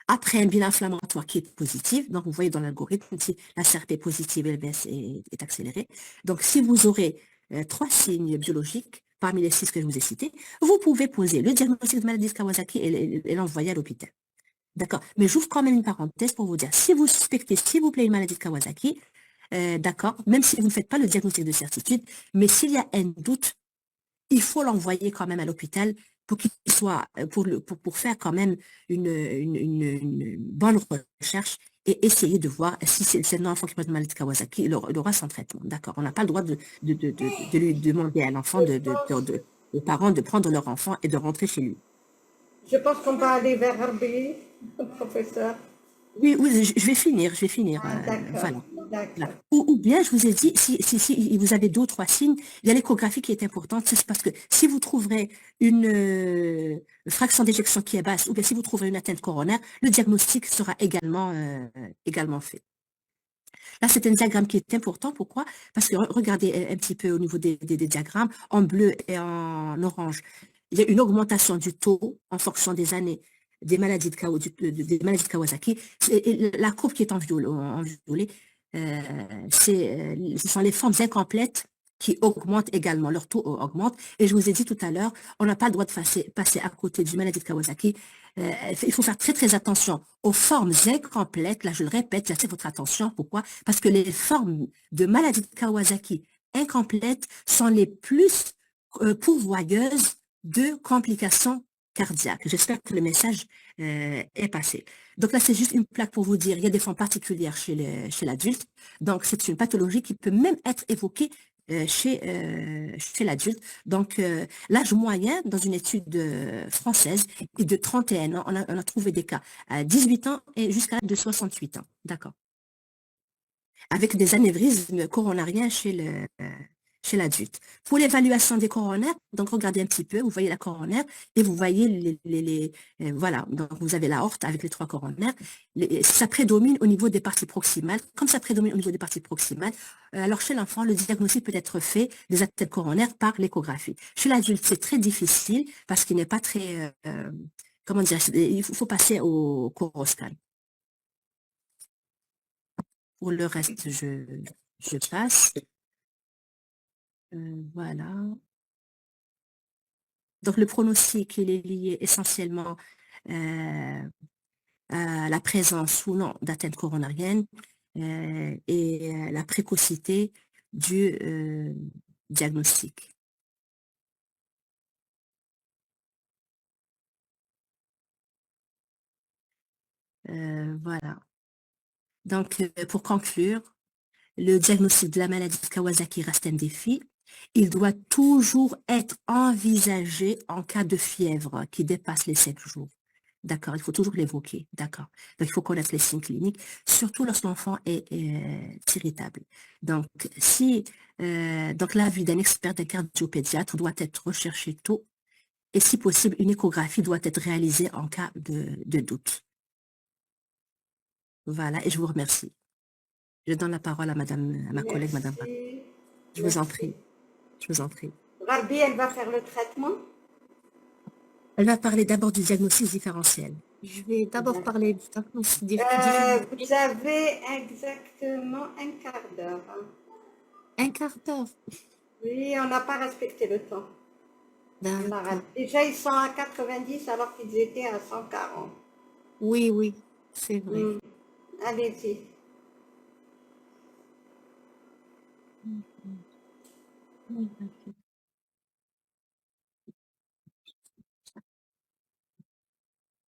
après un bilan inflammatoire qui est positif, donc vous voyez dans l'algorithme, si la CRP est positive, LBS est accélérée. Donc, si vous aurez 3 signes biologiques, parmi les 6 que je vous ai cités, vous pouvez poser le diagnostic de maladie de Kawasaki et l'envoyer à l'hôpital. D'accord. Mais j'ouvre quand même une parenthèse pour vous dire, si vous suspectez, s'il vous plaît, une maladie de Kawasaki, d'accord, même si vous ne faites pas le diagnostic de certitude, mais s'il y a un doute, il faut l'envoyer quand même à l'hôpital pour qu'il soit, pour faire quand même une bonne recherche et essayer de voir si c'est un enfant qui porte une maladie de Kawasaki, il aura son traitement. D'accord. On n'a pas le droit de lui demander à l'enfant, aux parents de prendre leur enfant et de rentrer chez lui. Je pense qu'on va aller vers Harbi, professeur. Oui, oui, je vais finir, D'accord, voilà. d'accord. Ou bien, je vous ai dit, si vous avez 2 ou 3 signes, il y a l'échographie qui est importante, c'est parce que si vous trouverez une fraction d'éjection qui est basse, ou bien si vous trouverez une atteinte coronaire, le diagnostic sera également fait. Là, c'est un diagramme qui est important. Pourquoi? Parce que regardez un petit peu au niveau des diagrammes, en bleu et en orange, il y a une augmentation du taux en fonction des années des maladies des maladies de Kawasaki. Et la courbe qui est en violet, ce sont les formes incomplètes qui augmentent également, leur taux augmente. Et je vous ai dit tout à l'heure, on n'a pas le droit de passer à côté du maladie de Kawasaki. Il faut faire très très attention aux formes incomplètes. Là, je le répète, j'attire votre attention. Pourquoi? Parce que les formes de maladie de Kawasaki incomplètes sont les plus pourvoyeuses de complications cardiaques. J'espère que le message est passé. Donc là, c'est juste une plaque pour vous dire, il y a des formes particulières chez l'adulte. Donc, c'est une pathologie qui peut même être évoquée chez l'adulte. Donc, l'âge moyen dans une étude française est de 31 ans. On a trouvé des cas à 18 ans et jusqu'à l'âge de 68 ans. D'accord. Avec des anévrismes coronariens chez l'adulte. Pour l'évaluation des coronaires, donc regardez un petit peu, vous voyez la coronaire et vous voyez voilà, donc vous avez l'aorte avec les 3 coronaires. Ça prédomine au niveau des parties proximales. Comme ça prédomine au niveau des parties proximales, alors chez l'enfant, le diagnostic peut être fait des atteintes coronaires par l'échographie. Chez l'adulte, c'est très difficile parce qu'il n'est pas très, comment dire, il faut passer au coroscan. Pour le reste, je passe. Voilà. Donc, le pronostic, il est lié essentiellement à la présence ou non d'atteinte coronarienne et la précocité du diagnostic. Voilà. Donc, pour conclure, le diagnostic de la maladie de Kawasaki reste un défi. Il doit toujours être envisagé en cas de fièvre qui dépasse les 7 jours. D'accord, il faut toujours l'évoquer. D'accord. Donc, il faut connaître les signes cliniques, surtout lorsque l'enfant est irritable. Donc, donc l'avis d'un expert, d'un cardiopédiatre doit être recherché tôt et si possible, une échographie doit être réalisée en cas de doute. Voilà, et je vous remercie. Je donne la parole à ma collègue, madame. Je vous en prie. Je vous en prie. Rabbi, elle va faire le traitement. Elle va parler d'abord du diagnostic différentiel. Je vais d'abord parler du diagnostic Vous avez exactement un quart d'heure. Hein. Un quart d'heure. Oui, on n'a pas respecté le temps. D'accord. Déjà, ils sont à 90 alors qu'ils étaient à 140. Oui, oui, c'est vrai. Allez-y.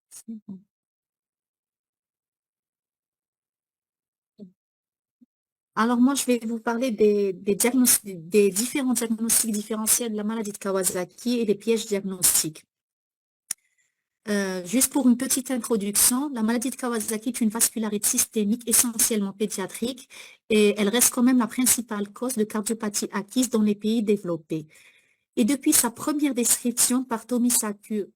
C'est bon. Alors moi, je vais vous parler des différents diagnostics différentiels de la maladie de Kawasaki et des pièges diagnostiques. Juste pour une petite introduction, la maladie de Kawasaki est une vascularite systémique essentiellement pédiatrique et elle reste quand même la principale cause de cardiopathie acquise dans les pays développés. Et depuis sa première description par Tomisaku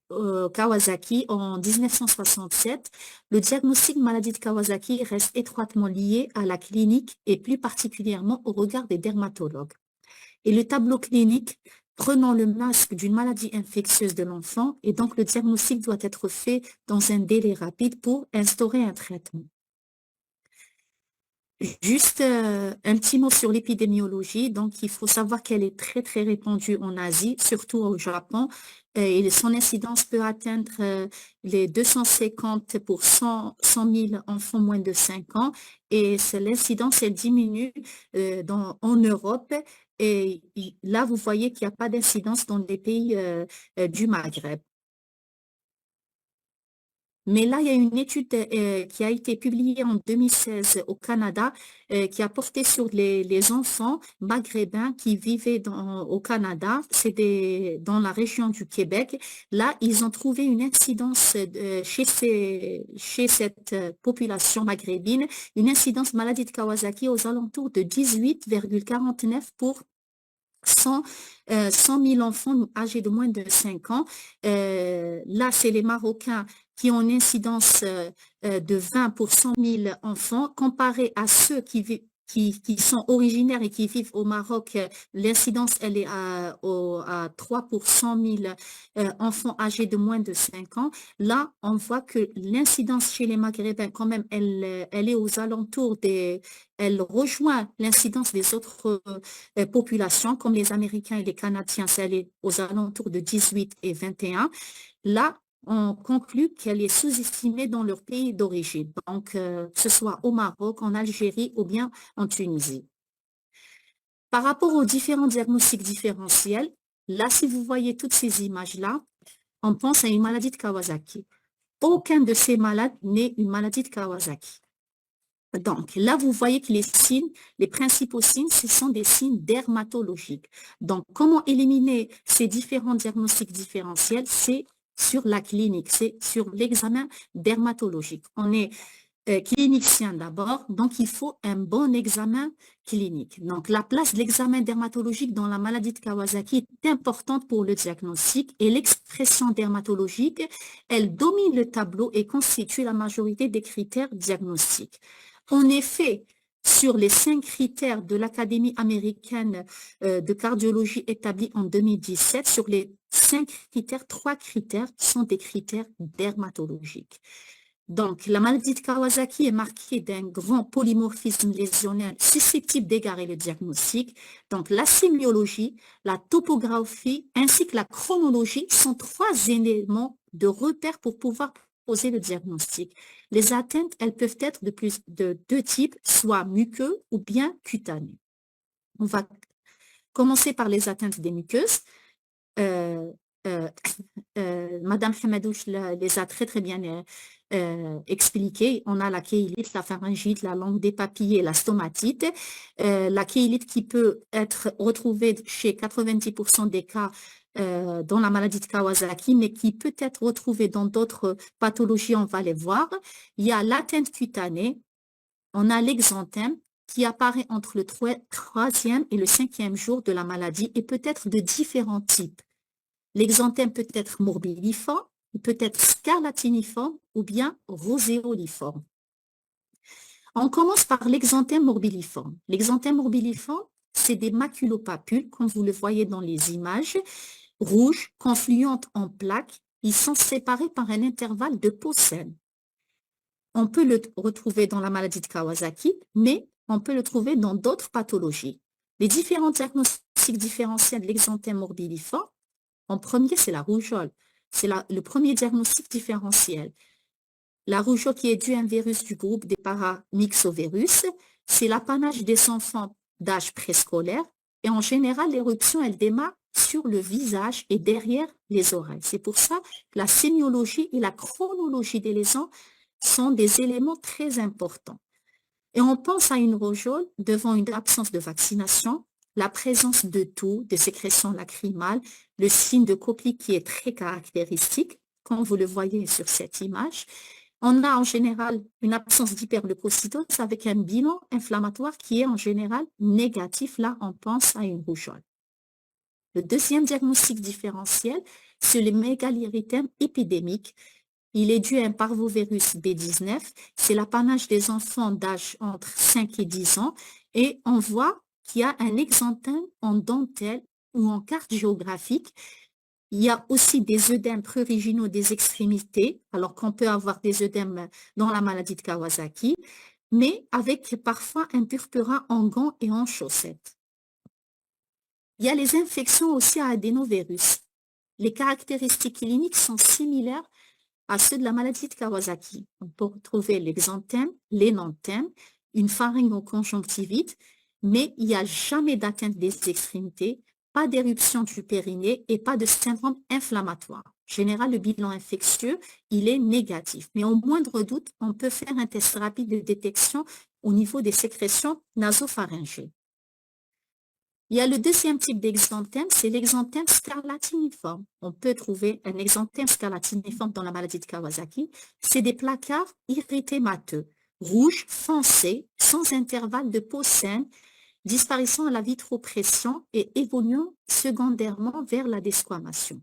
Kawasaki en 1967, le diagnostic de maladie de Kawasaki reste étroitement lié à la clinique et plus particulièrement au regard des dermatologues. Et le tableau clinique prenant le masque d'une maladie infectieuse de l'enfant, et donc le diagnostic doit être fait dans un délai rapide pour instaurer un traitement. Juste un petit mot sur l'épidémiologie. Donc, il faut savoir qu'elle est très, très répandue en Asie, surtout au Japon. Et son incidence peut atteindre les 250 pour 100 000 enfants moins de 5 ans. Et l'incidence, elle diminue en Europe. Et là, vous voyez qu'il n'y a pas d'incidence dans les pays du Maghreb. Mais là, il y a une étude qui a été publiée en 2016 au Canada qui a porté sur les enfants maghrébins qui vivaient au Canada. C'est dans la région du Québec. Là, ils ont trouvé une incidence chez cette population maghrébine, une incidence maladie de Kawasaki aux alentours de 18,49 pour 100 000 enfants âgés de moins de 5 ans. Là, c'est les Marocains qui ont une incidence de 20 pour 100 000 enfants, comparé à ceux qui sont originaires et qui vivent au Maroc. L'incidence, elle est à 3 pour 100 000 enfants âgés de moins de 5 ans. Là, on voit que l'incidence chez les Maghrébins, quand même, elle est aux alentours elle rejoint l'incidence des autres populations, comme les Américains et les Canadiens, elle est aux alentours de 18 et 21. Là, on conclut qu'elle est sous-estimée dans leur pays d'origine, donc que ce soit au Maroc, en Algérie ou bien en Tunisie. Par rapport aux différents diagnostics différentiels, là, si vous voyez toutes ces images-là, on pense à une maladie de Kawasaki. Aucun de ces malades n'est une maladie de Kawasaki. Donc, là, vous voyez que les signes, les principaux signes, ce sont des signes dermatologiques. Donc, comment éliminer ces différents diagnostics différentiels? C'est sur la clinique, c'est sur l'examen dermatologique. On est clinicien d'abord, donc il faut un bon examen clinique. Donc, la place de l'examen dermatologique dans la maladie de Kawasaki est importante pour le diagnostic et l'expression dermatologique, elle domine le tableau et constitue la majorité des critères diagnostiques. En effet, sur les 5 critères de l'Académie américaine de cardiologie établis en 2017, sur les 5 critères, 3 critères sont des critères dermatologiques. Donc, la maladie de Kawasaki est marquée d'un grand polymorphisme lésionnel susceptible d'égarer le diagnostic. Donc, la sémiologie, la topographie ainsi que la chronologie sont 3 éléments de repère pour pouvoir poser le diagnostic. Les atteintes, elles peuvent être de 2 types, soit muqueux ou bien cutanées. On va commencer par les atteintes des muqueuses. Madame Hamadouche les a très bien expliquées. On a la kéylite, la pharyngite, la langue des papilles et la stomatite. La kéylite qui peut être retrouvée chez 90% des cas dans la maladie de Kawasaki, mais qui peut être retrouvée dans d'autres pathologies, on va les voir. Il y a l'atteinte cutanée, on a l'exanthème qui apparaît entre le 3e et le 5e jour de la maladie et peut être de différents types. L'exanthème peut être morbilliforme, il peut être scarlatiniforme ou bien roséoliforme. On commence par l'exanthème morbilliforme. L'exanthème morbilliforme, c'est des maculopapules, comme vous le voyez dans les images, rouges, confluentes en plaques. Ils sont séparés par un intervalle de peau saine. On peut le retrouver dans la maladie de Kawasaki, mais on peut le trouver dans d'autres pathologies. Les différents diagnostics différentiels de l'exanthème morbilliforme, en premier, c'est la rougeole. C'est le premier diagnostic différentiel. La rougeole qui est due à un virus du groupe des paramyxovirus, c'est l'apanage des enfants d'âge préscolaire et en général, l'éruption, elle démarre sur le visage et derrière les oreilles. C'est pour ça que la sémiologie et la chronologie des lésions sont des éléments très importants. Et on pense à une rougeole devant une absence de vaccination, la présence de toux, de sécrétions lacrymales, le signe de Copley qui est très caractéristique, comme vous le voyez sur cette image. On a en général une absence d'hyperleucocytose avec un bilan inflammatoire qui est en général négatif. Là, on pense à une rougeole. Le deuxième diagnostic différentiel, c'est le mégalérythème épidémique. Il est dû à un parvovirus B19. C'est l'apanage des enfants d'âge entre 5 et 10 ans. Et on voit qu'il y a un exanthème en dentelle ou en carte géographique. Il y a aussi des œdèmes pruriginaux des extrémités, alors qu'on peut avoir des œdèmes dans la maladie de Kawasaki, mais avec parfois un purpura en gants et en chaussettes. Il y a les infections aussi à adénovirus. Les caractéristiques cliniques sont similaires à ceux de la maladie de Kawasaki. On peut retrouver l'exanthème, l'énanthème, une pharyngoconjonctivite, mais il n'y a jamais d'atteinte des extrémités, pas d'éruption du périnée et pas de syndrome inflammatoire. En général, le bilan infectieux, il est négatif. Mais au moindre doute, on peut faire un test rapide de détection au niveau des sécrétions nasopharyngées. Il y a le deuxième type d'exanthème, c'est l'exanthème scarlatiniforme. On peut trouver un exanthème scarlatiniforme dans la maladie de Kawasaki. C'est des placards irritémateux, rouges, foncés, sans intervalle de peau saine, disparaissant à la vitropression et évoluant secondairement vers la desquamation.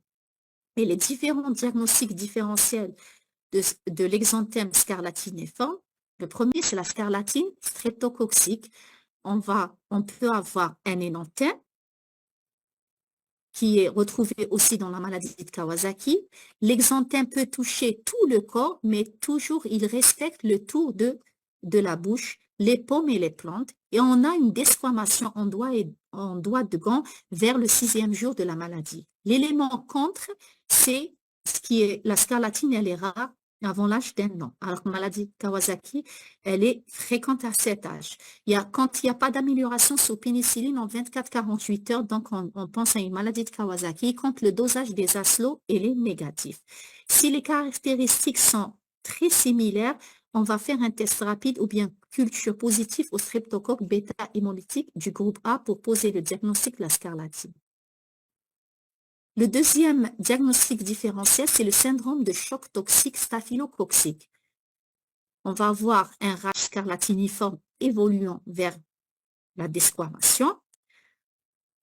Et les différents diagnostics différentiels de l'exanthème scarlatiniforme, le premier, c'est la scarlatine streptococcique. On peut avoir un énanthème qui est retrouvé aussi dans la maladie de Kawasaki. L'exanthème peut toucher tout le corps, mais toujours il respecte le tour de la bouche, les paumes et les plantes. Et on a une desquamation en doigt de gant vers le 6e jour de la maladie. L'élément contre, c'est ce qui est la scarlatine, elle est rare avant l'âge d'1 an. Alors que la maladie de Kawasaki, elle est fréquente à cet âge. Quand il n'y a pas d'amélioration sous pénicilline en 24-48 heures, donc on pense à une maladie de Kawasaki, quand le dosage des ASLO, il est négatif. Si les caractéristiques sont très similaires, on va faire un test rapide ou bien culture positive au streptocoque bêta-hémolytique du groupe A pour poser le diagnostic de la scarlatine. Le deuxième diagnostic différentiel, c'est le syndrome de choc toxique staphylococcique. On va avoir un rash scarlatiniforme évoluant vers la desquamation.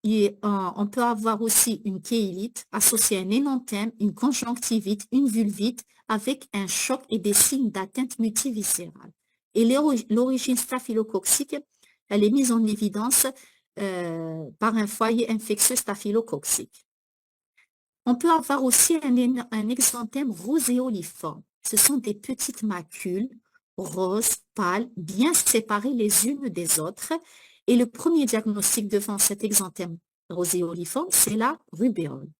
Et on peut avoir aussi une kéylite associée à un énanthème, une conjonctivite, une vulvite avec un choc et des signes d'atteinte multiviscérale. Et l'origine staphylococcique, elle est mise en évidence par un foyer infectieux staphylococcique. On peut avoir aussi un exanthème roséoliforme. Ce sont des petites macules roses, pâles, bien séparées les unes des autres. Et le premier diagnostic devant cet exanthème roséoliforme, c'est la rubéole.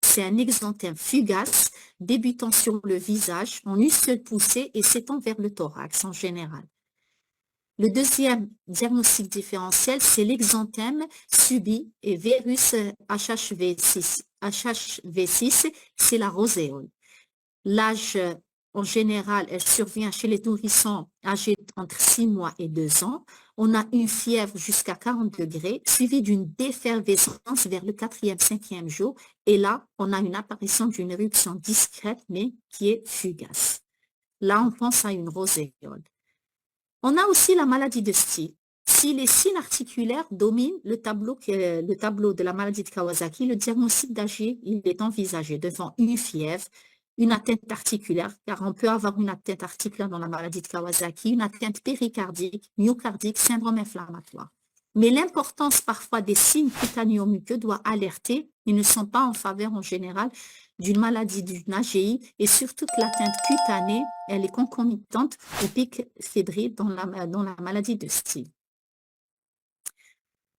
C'est un exanthème fugace, débutant sur le visage en une seule poussée et s'étend vers le thorax en général. Le deuxième diagnostic différentiel, c'est l'exanthème subi et virus HHV6. HHV6, c'est la roséole. L'âge, en général, elle survient chez les nourrissons âgés entre 6 mois et 2 ans. On a une fièvre jusqu'à 40 degrés, suivie d'une défervescence vers le 4e, 5e jour. Et là, on a une apparition d'une éruption discrète, mais qui est fugace. Là, on pense à une roséole. On a aussi la maladie de Steele. Si les signes articulaires dominent le tableau de la maladie de Kawasaki, le diagnostic d'AG, il est envisagé devant une fièvre, une atteinte articulaire, car on peut avoir une atteinte articulaire dans la maladie de Kawasaki, une atteinte péricardique, myocardique, syndrome inflammatoire. Mais l'importance parfois des signes cutanéo-muqueux doit alerter, ils ne sont pas en faveur en général d'une maladie d'une AGI et surtout que l'atteinte cutanée, elle est concomitante au pic fébrile dans la maladie de Steele.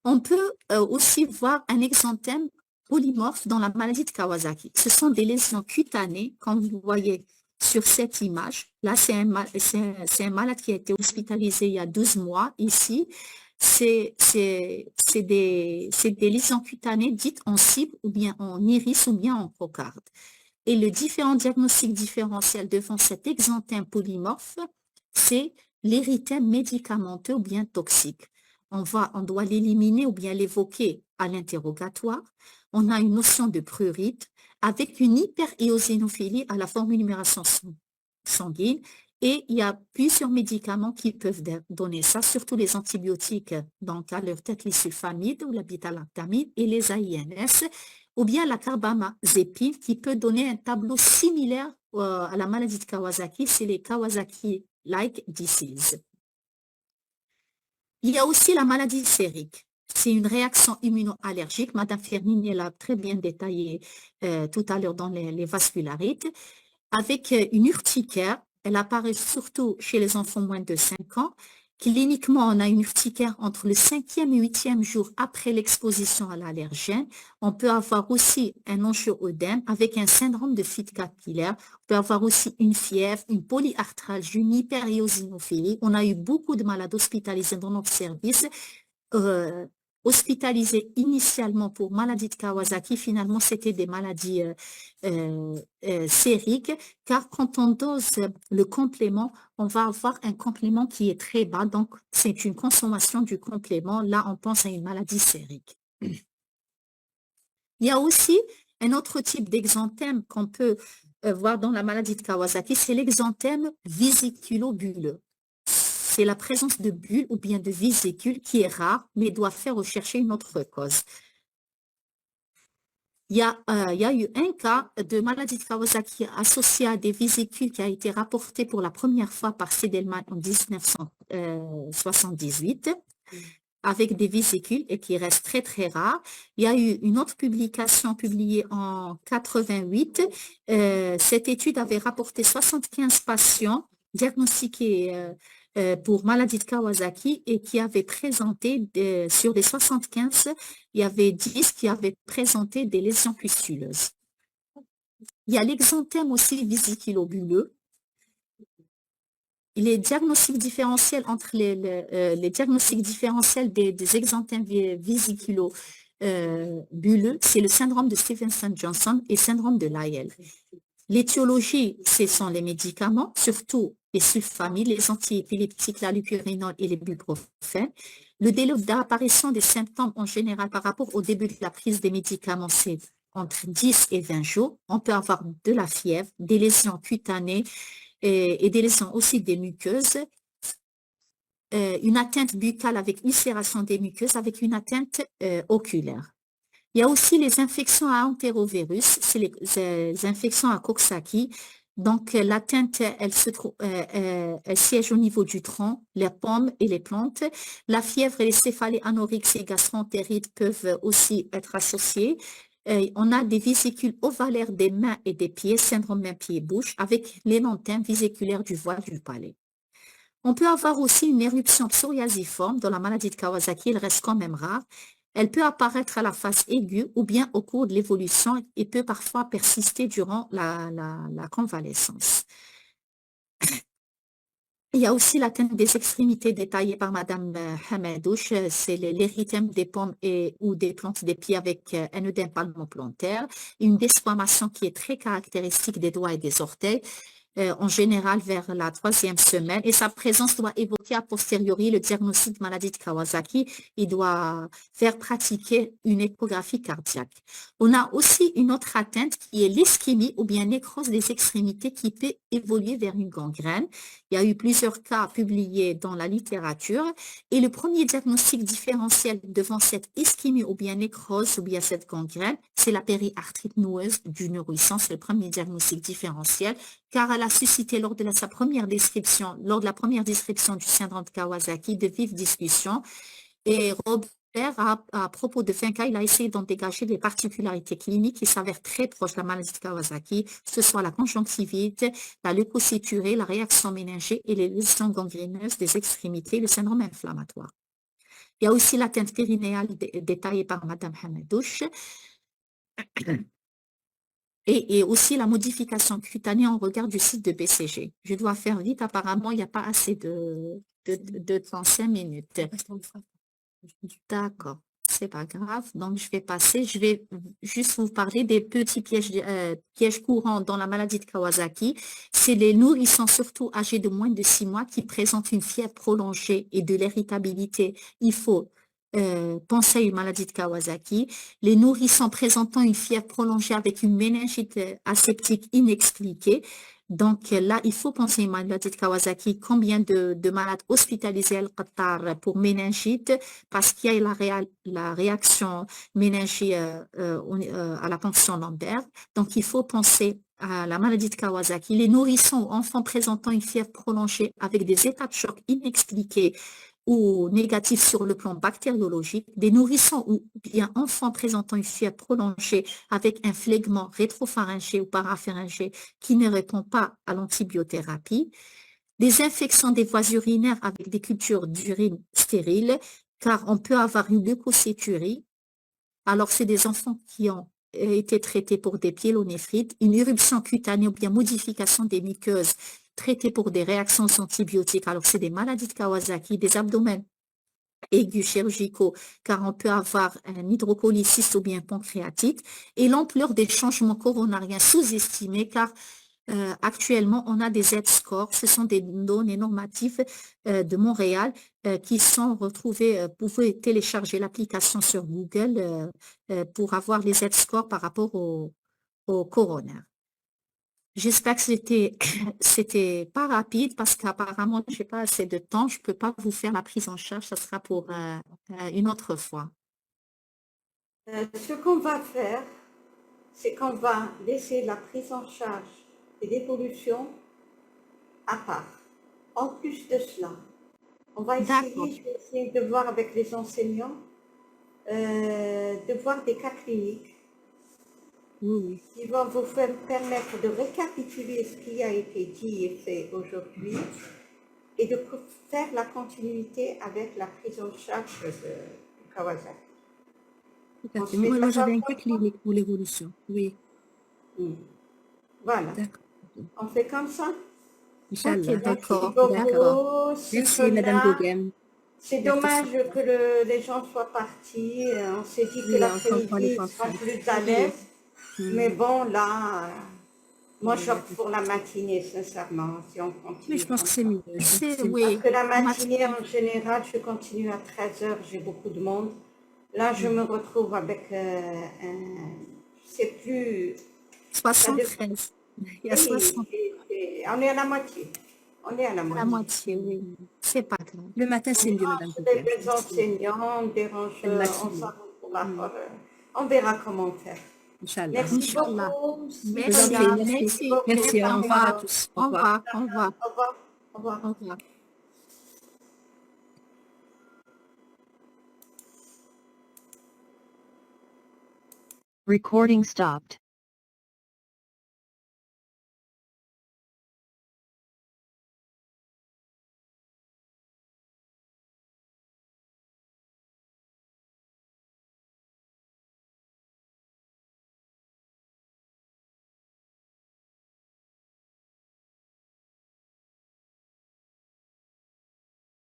On peut aussi voir un exanthème polymorphe dans la maladie de Kawasaki. Ce sont des lésions cutanées, comme vous voyez sur cette image. Là, c'est un malade qui a été hospitalisé il y a 12 mois ici. C'est des lésions cutanées dites en cible ou bien en iris ou bien en cocarde. Et le différent diagnostic différentiel devant cet exanthème polymorphe, c'est l'érythème médicamenteux ou bien toxique. On doit l'éliminer ou bien l'évoquer à l'interrogatoire. On a une notion de prurite avec une hyperéosinophilie à la formulération sanguine. Et il y a plusieurs médicaments qui peuvent donner ça, surtout les antibiotiques, donc à leur tête les sulfamides ou la bêta-lactamide et les AINS, ou bien la carbamazépine qui peut donner un tableau similaire à la maladie de Kawasaki, c'est les Kawasaki-like disease. Il y a aussi la maladie sérique. C'est une réaction immunoallergique. Madame Fernini l'a très bien détaillé tout à l'heure dans les vascularites, avec une urticaire. Elle apparaît surtout chez les enfants moins de 5 ans. Cliniquement, on a une urticaire entre le 5e et 8e jour après l'exposition à l'allergène. On peut avoir aussi un angio-œdème avec un syndrome de fuite capillaire. On peut avoir aussi une fièvre, une polyarthralgie, une hyperéosinophilie. On a eu beaucoup de malades hospitalisés dans notre service. Hospitalisés initialement pour maladie de Kawasaki, finalement, c'était des maladies sériques, car quand on dose le complément, on va avoir un complément qui est très bas, donc c'est une consommation du complément. Là, on pense à une maladie sérique. Il y a aussi un autre type d'exanthème qu'on peut voir dans la maladie de Kawasaki, c'est l'exanthème vésiculo-bulleux. C'est la présence de bulles ou bien de vésicules qui est rare, mais doit faire rechercher une autre cause. Il y a eu un cas de maladie de Kawasaki associé à des vésicules qui a été rapporté pour la première fois par Sedelman en 1978, avec des vésicules et qui reste très très rare. Il y a eu une autre publication publiée en 88. Cette étude avait rapporté 75 patients diagnostiqués pour maladie de Kawasaki et qui avait présenté, sur les 75, il y avait 10 qui avaient présenté des lésions pustuleuses. Il y a l'exanthème aussi vésiculo-bulleux. Les diagnostics différentiels entre les diagnostics différentiels des exanthèmes vésiculo-bulleux, c'est le syndrome de Stevenson-Johnson et syndrome de Lyell. L'étiologie, ce sont les médicaments, surtout les sulfamides, les antiépileptiques, la lupurinol et les buprofène. Le délai d'apparition des symptômes en général par rapport au début de la prise des médicaments, c'est entre 10 et 20 jours. On peut avoir de la fièvre, des lésions cutanées et des lésions aussi des muqueuses. Une atteinte buccale avec ulcération des muqueuses, avec une atteinte oculaire. Il y a aussi les infections à entérovirus, c'est les infections à Coxsackie. Donc, l'atteinte, elle siège au niveau du tronc, les pommes et les plantes. La fièvre et les céphalées anorexie et gastroentérite peuvent aussi être associées. On a des vésicules ovalaires des mains et des pieds, syndrome main-pied-bouche, avec l'énontème vésiculaire du voile du palais. On peut avoir aussi une éruption psoriasiforme dans la maladie de Kawasaki, elle reste quand même rare. Elle peut apparaître à la phase aiguë ou bien au cours de l'évolution et peut parfois persister durant la convalescence. Il y a aussi l'atteinte des extrémités détaillée par Madame Hamadouche, c'est l'érythème des pommes ou des plantes des pieds avec un œdème palmoplantaire, une desquamation qui est très caractéristique des doigts et des orteils, en général vers la 3e semaine, et sa présence doit évoquer a posteriori le diagnostic de maladie de Kawasaki. Il doit faire pratiquer une échographie cardiaque. On a aussi une autre atteinte qui est l'ischémie ou bien nécrose des extrémités qui peut évoluer vers une gangrène. Il y a eu plusieurs cas publiés dans la littérature et le premier diagnostic différentiel devant cette ischémie ou bien nécrose ou bien cette gangrène, c'est la périarthrite noueuse du nourrisson. C'est le premier diagnostic différentiel car elle a suscité lors de la première description du syndrome de Kawasaki de vives discussions. Et Robert, à propos de Finca, il a essayé d'en dégager des particularités cliniques qui s'avèrent très proches de la maladie de Kawasaki, que ce soit la conjonctivite, la leucocyturée, la réaction méningée et les lésions gangréneuses des extrémités, le syndrome inflammatoire. Il y a aussi l'atteinte périnéale détaillée par Madame Hamadouche. Et aussi la modification cutanée en regard du site de BCG. Je dois faire vite, apparemment, il n'y a pas assez de 35 minutes. D'accord. c'est pas grave. Donc, je vais juste vous parler des petits pièges courants dans la maladie de Kawasaki. C'est les nourrissons, surtout âgés de moins de 6 mois, qui présentent une fièvre prolongée et de l'irritabilité. Il faut penser à une maladie de Kawasaki. Les nourrissons présentant une fièvre prolongée avec une méningite aseptique inexpliquée. Donc là, il faut penser à une maladie de Kawasaki. Combien de malades hospitalisés à Al-Qattar pour méningite parce qu'il y a la réaction méningée à la ponction lombaire. Donc, il faut penser à la maladie de Kawasaki. Les nourrissons ou enfants présentant une fièvre prolongée avec des états de choc inexpliqués ou négatifs sur le plan bactériologique, des nourrissons ou bien enfants présentant une fièvre prolongée avec un phlegmon rétropharyngé ou parapharyngé qui ne répond pas à l'antibiothérapie, des infections des voies urinaires avec des cultures d'urine stériles, car on peut avoir une leucocéturie. Alors, c'est des enfants qui ont été traités pour des pyélonéphrite, une éruption cutanée ou bien modification des muqueuses traitées pour des réactions antibiotiques. Alors, c'est des maladies de Kawasaki, des abdomens aigus chirurgicaux, car on peut avoir un hydrocolyciste ou bien pancréatite, et l'ampleur des changements coronariens sous-estimés, car actuellement, on a des Z-scores, ce sont des données normatives de Montréal qui sont retrouvées. Vous pouvez télécharger l'application sur Google pour avoir les Z-scores par rapport au coroner. J'espère que c'était pas rapide parce qu'apparemment, je n'ai pas assez de temps. Je ne peux pas vous faire la prise en charge. Ça sera pour une autre fois. Ce qu'on va faire, c'est qu'on va laisser la prise en charge et l'évolution à part. En plus de cela, on va essayer de voir avec les enseignants, de voir des cas cliniques qui vont vous permettre de récapituler ce qui a été dit et fait aujourd'hui et de faire la continuité avec la prise en charge de Kawasaki. Tout à fait. Moi, j'avais un cas clinique pour l'évolution. Oui. Voilà. On fait comme ça. Inch'Allah. D'accord. Merci, Madame Gogem. C'est dommage que les gens soient partis. On s'est dit que l'après-midi, ils seront plus à l'aise. Mais bon, là, moi, j'opte pour la matinée, sincèrement, si on continue. Mais je pense que c'est mieux. Parce que la matinée, en général, je continue à 13h, j'ai beaucoup de monde. Là, je me retrouve avec c'est plus... 73. Il y a 60. On est à la moitié. On est à la moitié. La moitié, oui. C'est pas grave. Le matin, c'est mieux, Madame Gogem. Les enseignants, on dérange, on s'arrange pour la on verra comment faire. Inch'Allah. Merci beaucoup. Merci. Au revoir à tous. Au revoir. Au revoir. Au revoir. Au revoir. Recording stopped.